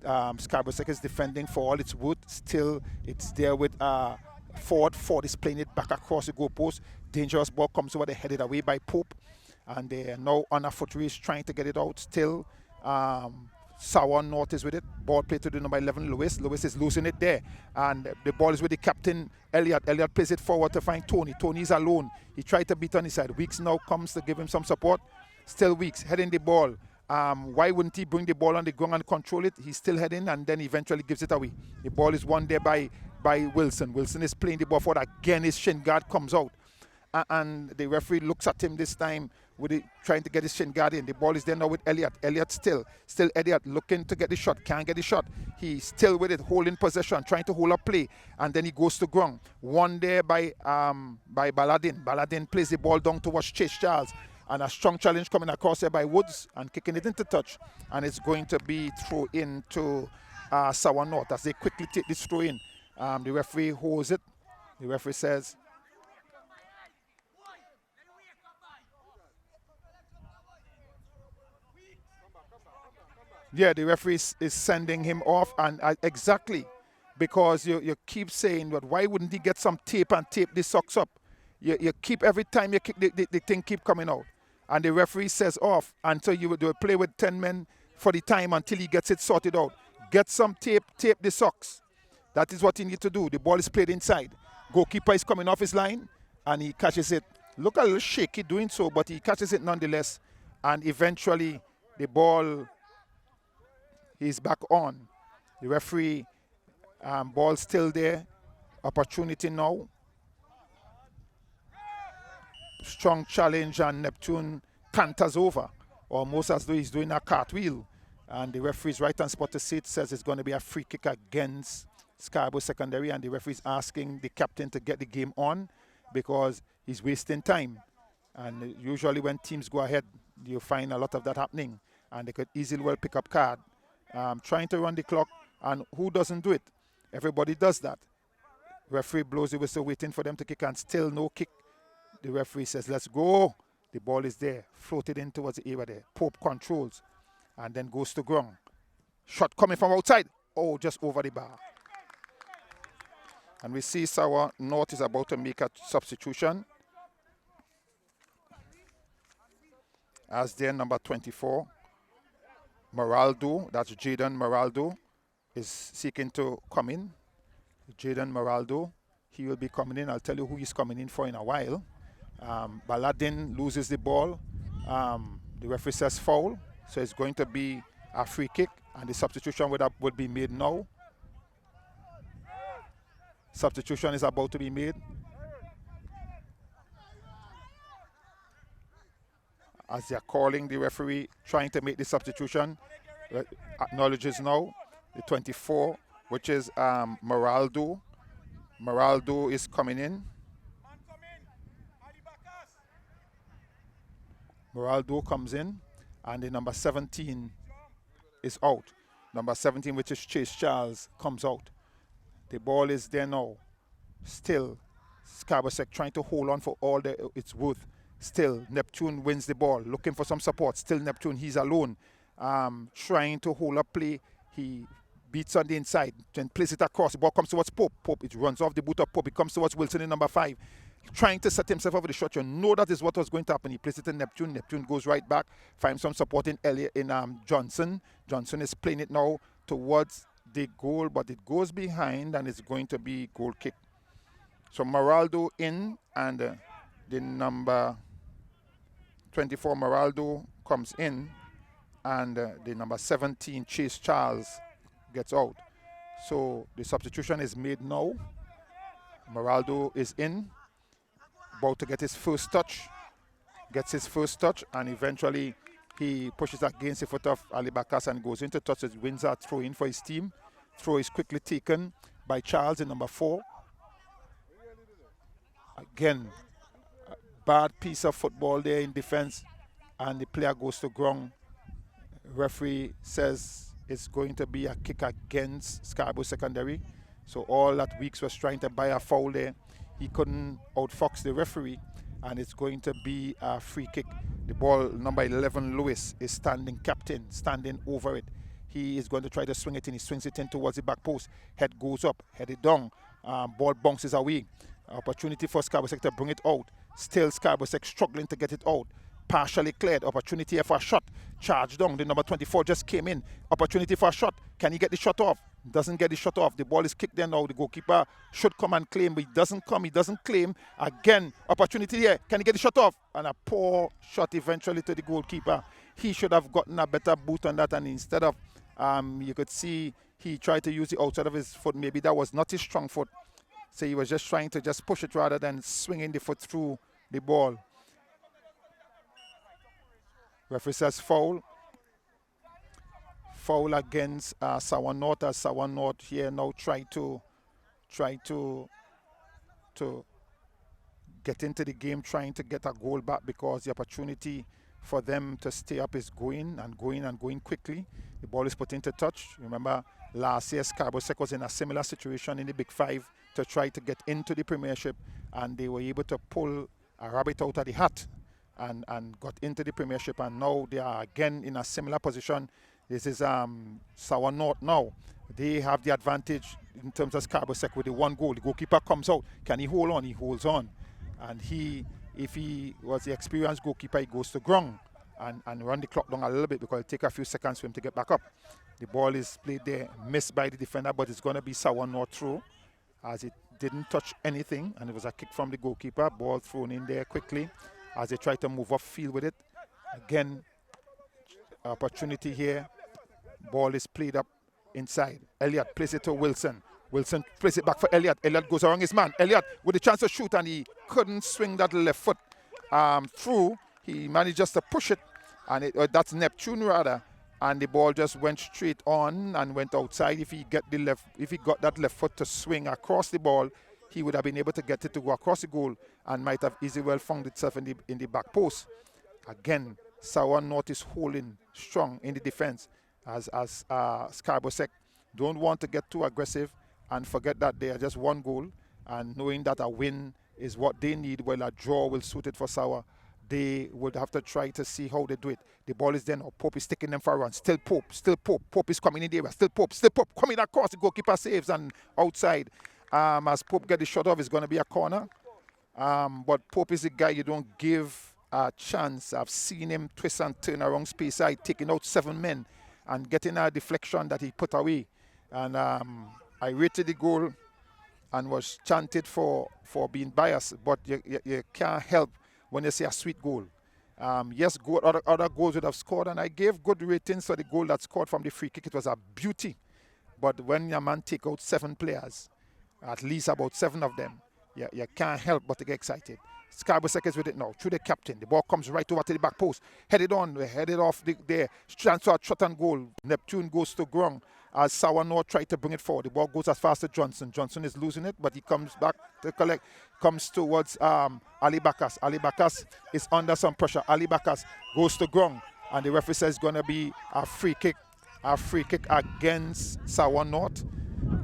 Scarborough is defending for all its worth. Still, it's there with Ford. Ford is playing it back across the goalpost. Dangerous ball comes over, they headed away by Pope, and they are now on a foot race trying to get it out. Still, Sawan North is with it. Ball played to the number 11, Lewis. Lewis is losing it there, and the ball is with the captain, Elliott. Elliott plays it forward to find Tony. Tony's alone. He tried to beat on his side. Weeks now comes to give him some support. Still Weeks heading the ball. Why wouldn't he bring the ball on the ground and control it? He's still heading and then eventually gives it away. The ball is won there by Wilson. Wilson is playing the ball forward. Again, his shin guard comes out. And the referee looks at him this time with it, trying to get his shin guard in. The ball is there now with Elliott. Elliott still Elliott looking to get the shot. Can't get the shot. He's still with it, holding possession, trying to hold up play. And then he goes to ground. One there by Baladin. Baladin plays the ball down towards Chase Charles. And a strong challenge coming across there by Woods and kicking it into touch. And it's going to be thrown into Sawan North as they quickly take this throw in. The referee holds it. The referee says, yeah, the referee is sending him off. And exactly, because you keep saying, but why wouldn't he get some tape and tape the socks up? You keep, every time you kick, the thing keep coming out. And the referee says off until they will play with 10 men for the time until he gets it sorted out. Get some tape the socks. That is what he needs to do. The ball is played inside. Goalkeeper is coming off his line and he catches it. Look a little shaky doing so, but he catches it nonetheless. And eventually the ball is back on. The referee, ball still there. Opportunity now. Strong challenge and Neptune canters over, almost as though he's doing a cartwheel. And the referee's right hand spot to see it says it's going to be a free kick against Scarborough Secondary, and the referee's asking the captain to get the game on because he's wasting time. And usually when teams go ahead, you find a lot of that happening, and they could easily well pick up card. Trying to run the clock, and who doesn't do it? Everybody does that. Referee blows the whistle, waiting for them to kick, and still no kick. The referee says, let's go. The ball is there, floated in towards the area there. Pope controls and then goes to ground. Shot coming from outside. Oh, just over the bar. And we see Sawan North is about to make a substitution. As their number 24, Moraldo, that's Jaden Moraldo, is seeking to come in. Jaden Moraldo, he will be coming in. I'll tell you who he's coming in for in a while. Baladin loses the ball. The referee says foul, so it's going to be a free kick, and the substitution would be made now. Substitution is about to be made. As they're calling, the referee trying to make the substitution. Acknowledges now the 24, which is Moraldo. Moraldo is coming in. Moraldo comes in, and the number 17 is out. Number 17, which is Chase Charles, comes out. The ball is there now. Still, Scarborough trying to hold on for all it's worth. Still, Neptune wins the ball, looking for some support. Still, Neptune, he's alone, trying to hold up play. He beats on the inside, then plays it across. The ball comes towards Pope. Pope, it runs off the boot of Pope. It comes towards Wilson in number 5, trying to set himself up with the shot. You know that is what was going to happen. He plays it in Neptune. Neptune goes right back, finds some support in Johnson. Johnson is playing it now towards the goal, but it goes behind, and it's going to be goal kick. So Moraldo in, and the number 24 Moraldo comes in, and the number 17 Chase Charles gets out. So the substitution is made now. Moraldo is in, about to get his first touch. Gets his first touch, and eventually he pushes against the foot of Ali Bakas and goes into touch. It wins a throw in for his team. Throw is quickly taken by Charles in number 4. Again, a bad piece of football there in defense, and the player goes to ground. Referee says it's going to be a kick against Scarborough Secondary. So all that Weeks was trying to buy a foul there. He couldn't outfox the referee, and it's going to be a free kick. The ball, number 11, Lewis, is standing captain, standing over it. He is going to try to swing it in. He swings it in towards the back post. Head goes up, headed down. Ball bounces away. Opportunity for Scarborough to bring it out. Still Scarborough struggling to get it out. Partially cleared. Opportunity here for a shot. Charge down. The number 24 just came in. Opportunity for a shot. Can he get the shot off? Doesn't get the shot off. The ball is kicked there now. The goalkeeper should come and claim, but he doesn't come. He doesn't claim. Again, opportunity here. Can he get the shot off? And a poor shot eventually to the goalkeeper. He should have gotten a better boot on that, and instead of, you could see he tried to use the outside of his foot. Maybe that was not his strong foot. So he was just trying to just push it rather than swinging the foot through the ball. Referee says foul. Foul against Sour North, as Sour North here now try to get into the game, trying to get a goal back, because the opportunity for them to stay up is going quickly. The ball is put into touch. Remember, last year Scarborough was in a similar situation in the Big Five to try to get into the Premiership, and they were able to pull a rabbit out of the hat and got into the Premiership, and now they are again in a similar position. This is Sour North now. They have the advantage in terms of Scarborough with the 1 goal. The goalkeeper comes out. Can he hold on? He holds on. And if he was the experienced goalkeeper, he goes to ground and run the clock down a little bit, because it'll take a few seconds for him to get back up. The ball is played there, missed by the defender, but it's going to be Sour North through, as it didn't touch anything, and it was a kick from the goalkeeper. Ball thrown in there quickly as they try to move off field with it. Again, opportunity here. Ball is played up inside. Elliott plays it to Wilson. Wilson plays it back for Elliott. Elliott goes around his man. Elliott with a chance to shoot, and he couldn't swing that left foot through. He managed just to push it, and that's Neptune rather. And the ball just went straight on and went outside. If he got that left foot to swing across the ball, he would have been able to get it to go across the goal, and might have easily well found itself in the back post. Again, Sour North is holding strong in the defense, as Scarborough don't want to get too aggressive and forget that they are just 1 goal, and knowing that a win is what they need, while a draw will suit it for Sour. They would have to try to see how they do it. The ball is there now. Pope is taking them for a run. Still Pope. Pope is coming in the area. Still Pope coming across. The goalkeeper saves, and outside. As Pope get the shot off, it's going to be a corner. But Pope is the guy you don't give a chance. I've seen him twist and turn around space side, taking out 7 men and getting a deflection that he put away. And I rated the goal and was chanted for being biased, but you can't help when you see a sweet goal. Yes, other goals would have scored, and I gave good ratings for the goal that scored from the free kick. It was a beauty. But when your man take out 7 players at least about 7 of them. You can't help but to get excited. Scarborough is with it now, through the captain. The ball comes right over to the back post. Headed off there. Transfer, shot and goal. Neptune goes to ground as Sawano tried to bring it forward. The ball goes as fast as Johnson. Johnson is losing it, but he comes back to collect. Comes towards Ali Bakas. Ali Bakas is under some pressure. Ali Bakas goes to ground, and the referee says it's going to be a free kick. A free kick against Sawano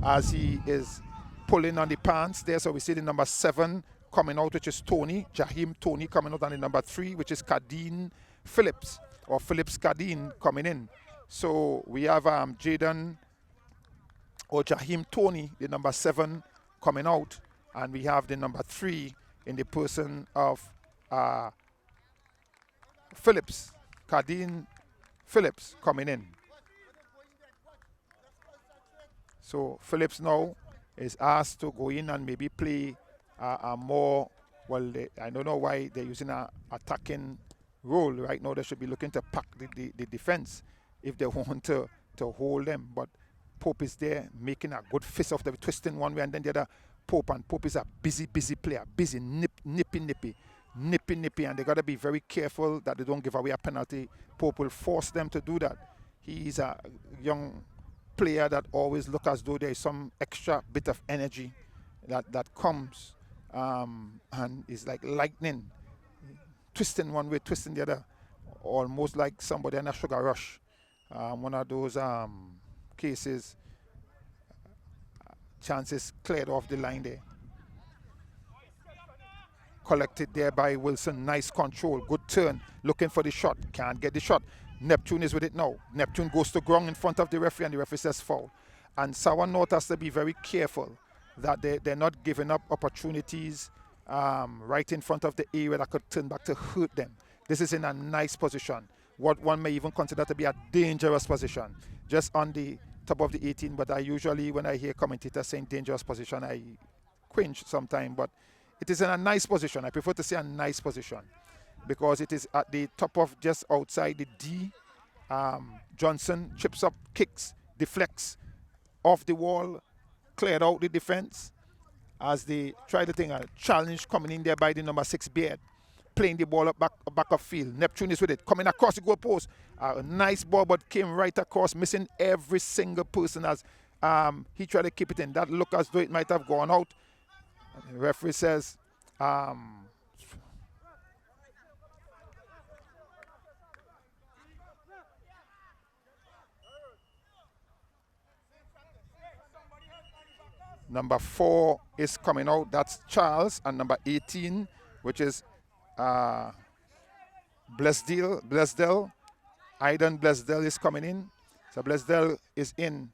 as he is pulling on the pants there. So we see the number 7 coming out, which is Tony, Jahim Tony coming out, and the number 3, which is Kadeen Phillips, or Phillips Kadeen coming in. So we have Jaden, or Jahim Tony, the number 7 coming out, and we have the number 3 in the person of Phillips, Kadeen Phillips coming in. So Phillips now is asked to go in and maybe play a more, well, I don't know why they're using an attacking role. Right now they should be looking to pack the defense if they want to hold them. But Pope is there making a good fist of the twisting one way, and then the other Pope. And Pope is a busy player, busy, nippy, and they got to be very careful that they don't give away a penalty. Pope will force them to do that. He's a young player that always look as though there is some extra bit of energy that comes, and is like lightning, twisting one way, twisting the other, almost like somebody in a sugar rush. One of those cases, chances cleared off the line there. Collected there by Wilson. Nice control, good turn, looking for the shot, can't get the shot. Neptune is with it now. Neptune goes to ground in front of the referee, and the referee says foul. And Sour North has to be very careful that they're not giving up opportunities right in front of the area that could turn back to hurt them. This is in a nice position, what one may even consider to be a dangerous position, just on the top of the 18. But I usually, when I hear commentators saying dangerous position, I cringe sometimes. But it is in a nice position. I prefer to say a nice position, because it is at the top of just outside the D. Johnson chips up, kicks, deflects off the wall, cleared out the defense as they try to think a challenge coming in there by the number 6 Beard, playing the ball up back of field. Neptune is with it, coming across the goal post. A nice ball, but came right across, missing every single person as he tried to keep it in. That looked as though it might have gone out. And the referee says, number 4 is coming out. That's Charles. And number 18, which is Blesdell. Aidan Blesdell is coming in. So Blesdell is in.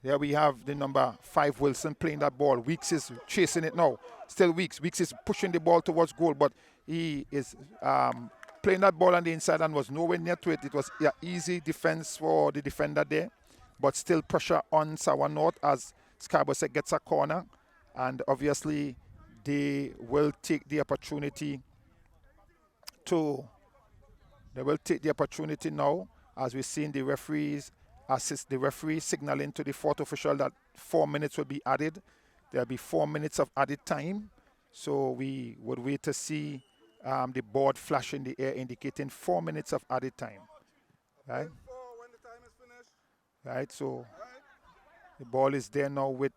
There we have the number 5 Wilson playing that ball. Weeks is chasing it now. Still Weeks. Weeks is pushing the ball towards goal, but he is playing that ball on the inside and was nowhere near to it. It was an easy defense for the defender there, but still pressure on Sour North as Scarborough gets a corner, and obviously they will take the opportunity now, as we've seen the referees assist the referee signaling to the 4th official that 4 minutes will be added. There'll be 4 minutes of added time, so we would wait to see the board flash in the air indicating 4 minutes of added time. Right? When the time is finished. Right, so the ball is there now with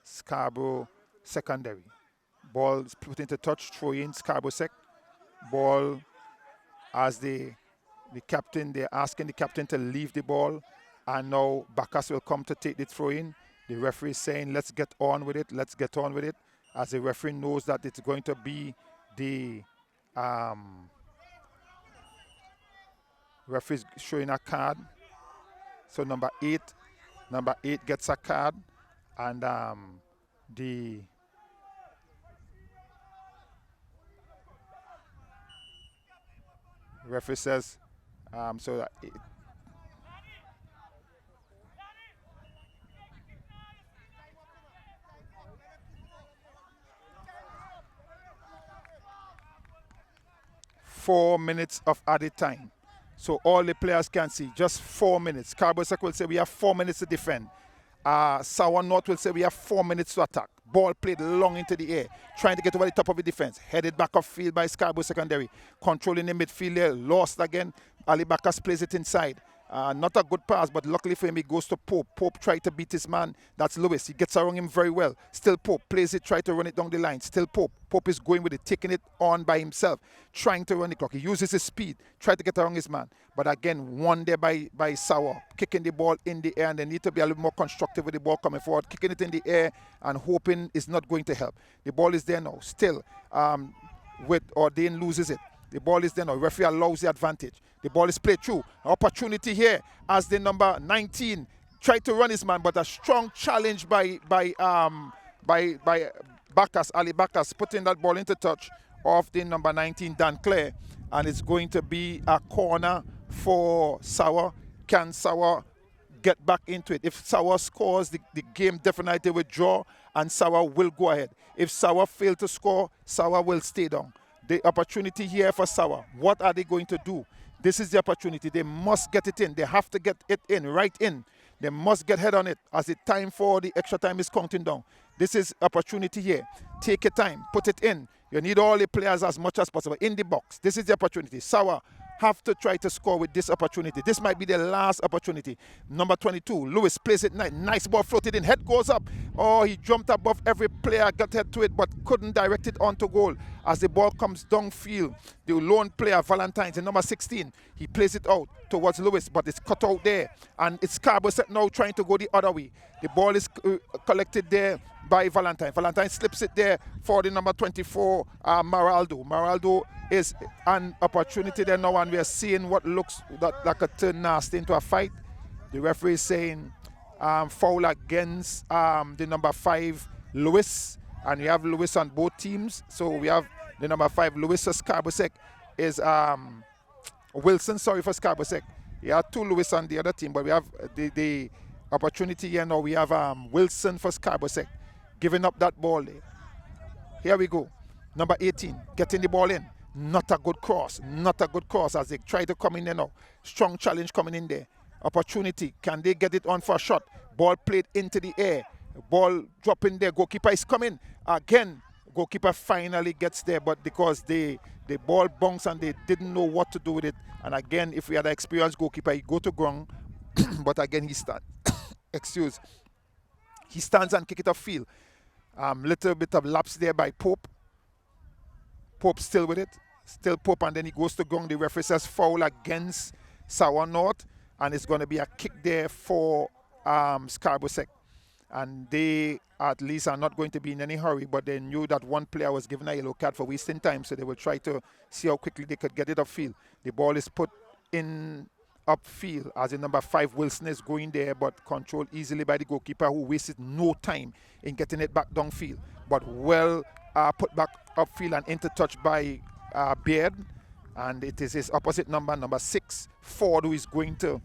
Scarborough secondary. Ball is put into touch, throw in Scarborough sec. Ball as the captain, they're asking the captain to leave the ball, and now Bacchus will come to take the throw in. The referee is saying, let's get on with it, as the referee knows that it's going to be the referee showing a card. So number 8 gets a card, and the referee says so that 4 minutes of added time. So all the players can see just 4 minutes. Scarborough will say we have 4 minutes to defend. Sour North will say we have 4 minutes to attack. Ball played long into the air, trying to get over the top of the defense. Headed back off field by Scarborough Secondary. Controlling the midfield there, lost again. Ali Bakas plays it inside. Not a good pass, but luckily for him, he goes to Pope. Pope tried to beat his man. That's Lewis. He gets around him very well. Still Pope plays it, try to run it down the line. Still Pope. Pope is going with it, taking it on by himself, trying to run the clock. He uses his speed, try to get around his man. But again, won there by Sour, kicking the ball in the air, and they need to be a little more constructive with the ball coming forward, kicking it in the air and hoping is not going to help. The ball is there now. Still, with Ordain loses it. The ball is there now. Referee allows the advantage. The ball is played through. Opportunity here as the number 19 tried to run his man, but a strong challenge by Bacchus, Ali Bacchus, putting that ball into touch of the number 19, Dan Clare. And it's going to be a corner for Sour. Can Sour get back into it? If Sour scores, the game definitely will draw and Sour will go ahead. If Sour fails to score, Sour will stay down. The opportunity here for Sour. What are they going to do? This is the opportunity. They must get it in. They have to get it in, right in. They must get head on it as the time for the extra time is counting down. This is opportunity here. Take your time. Put it in. You need all the players as much as possible in the box. This is the opportunity. Sour have to try to score with this opportunity. This might be the last opportunity. Number 22, Lewis plays it nice. Nice ball floated in. Head goes up. Oh, he jumped above every player, got head to it, but couldn't direct it onto goal. As the ball comes downfield, the lone player, Valentine's, in number 16, he plays it out towards Lewis, but it's cut out there. And it's Scarborough now trying to go the other way. The ball is collected there by Valentine. Valentine slips it there for the number 24, Maraldo. Maraldo is an opportunity there now, and we are seeing what looks like a turn nasty into a fight. The referee is saying foul against the number 5, Lewis, and we have Lewis on both teams. So we have the number 5, Lewis for Scarborough is Wilson, sorry, for Scarborough. We have 2 Lewis on the other team, but we have the opportunity here now. We have Wilson for Scarborough giving up that ball there. Here we go. Number 18, getting the ball in. Not a good cross. Not a good cross as they try to come in there now. Strong challenge coming in there. Opportunity. Can they get it on for a shot? Ball played into the air. Ball dropping there. Goalkeeper is coming. Again, goalkeeper finally gets there, but because the ball bounced and they didn't know what to do with it. And again, if we had an experienced goalkeeper, he go to ground. But again, he stands. Excuse. He stands and kick it off field. Little bit of lapse there by Pope. Pope still with it. Still Pope, and then he goes to ground. The referee says foul against Sour North, and it's going to be a kick there for Scarborough. And they at least are not going to be in any hurry, but they knew that one player was given a yellow card for wasting time, so they will try to see how quickly they could get it upfield. The ball is put in upfield as the number 5, Wilson, is going there, but controlled easily by the goalkeeper, who wasted no time in getting it back downfield, but well put back upfield and into touch by Beard. And it is his opposite number 6, Ford, who is going to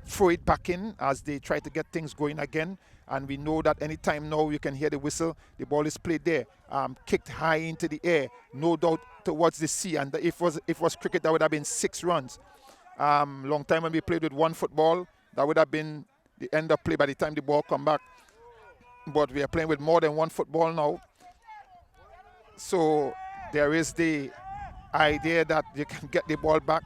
throw it back in as they try to get things going again. And we know that any time now you can hear the whistle. The ball is played there, kicked high into the air, no doubt towards the sea. And if it was cricket, that would have been 6 runs. Long time when we played with 1 football, that would have been the end of play by the time the ball come back. But we are playing with more than 1 football now. So there is the idea that you can get the ball back.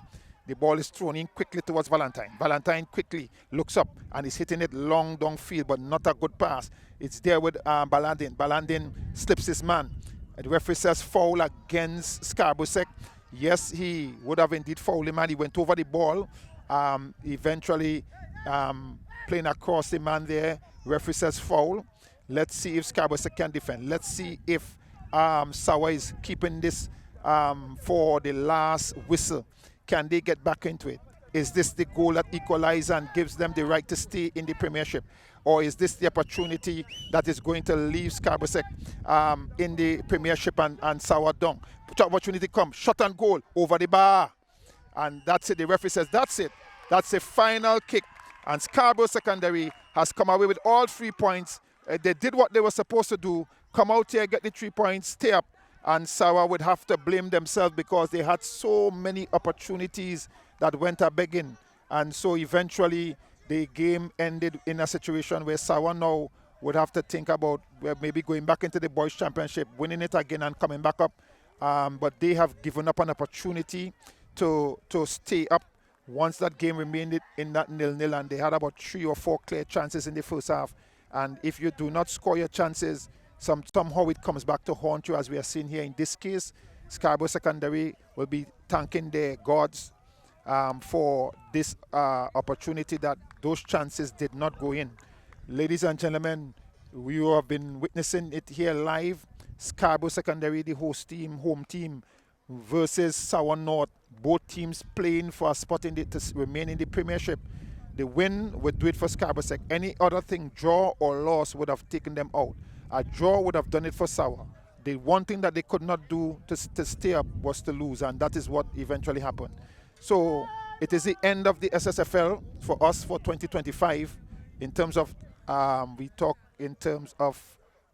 The ball is thrown in quickly towards Valentine. Valentine quickly looks up and is hitting it long downfield, but not a good pass. It's there with Balandin. Balandin slips his man. The referee says foul against Scarborough. Yes, he would have indeed fouled him, and he went over the ball. Eventually playing across the man there. Referee says foul. Let's see if Scarborough can defend. Let's see if Sour is keeping this for the last whistle. Can they get back into it? Is this the goal that equalizes and gives them the right to stay in the Premiership? Or is this the opportunity that is going to leave Scarborough in the Premiership and Sour down? Opportunity comes, shot and goal over the bar. And that's it. The referee says that's it. That's the final kick. And Scarborough Secondary has come away with all 3 points. They did what they were supposed to do. Come out here, get the 3 points, stay up. And Sour would have to blame themselves because they had so many opportunities that went a begging. And so eventually the game ended in a situation where Sawa now would have to think about maybe going back into the boys championship, winning it again and coming back up. But they have given up an opportunity to stay up once that game remained in that 0-0, and they had about 3 or 4 clear chances in the first half. And if you do not score your chances, somehow it comes back to haunt you, as we are seeing here. In this case, Scarborough Secondary will be thanking their gods for this opportunity that those chances did not go in. Ladies and gentlemen, we have been witnessing it here live. Scarborough Secondary, the host team, home team, versus Sour North. Both teams playing for a spot to remain in the Premiership. The win would do it for Scarborough Sec. Any other thing, draw or loss, would have taken them out. A draw would have done it for Sour. The one thing that they could not do to stay up was to lose, and that is what eventually happened. So it is the end of the SSFL for us for 2025 in terms of, we talk in terms of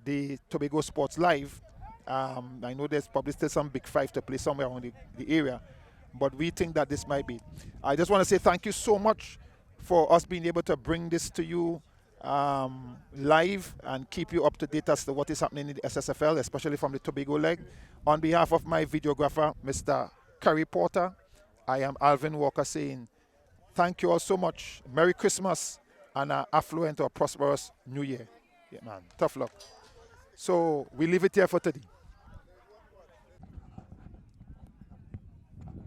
the Tobago Sports Live. I know there's probably still some Big Five to play somewhere around the area, but we think that this might be. I just want to say thank you so much for us being able to bring this to you live and keep you up to date as to what is happening in the SSFL, especially from the Tobago leg. On behalf of my videographer, Mr. Curry Porter, I am Alvin Walker saying thank you all so much. Merry Christmas and an affluent or prosperous New Year. Yeah, man. Tough luck. So we leave it here for today.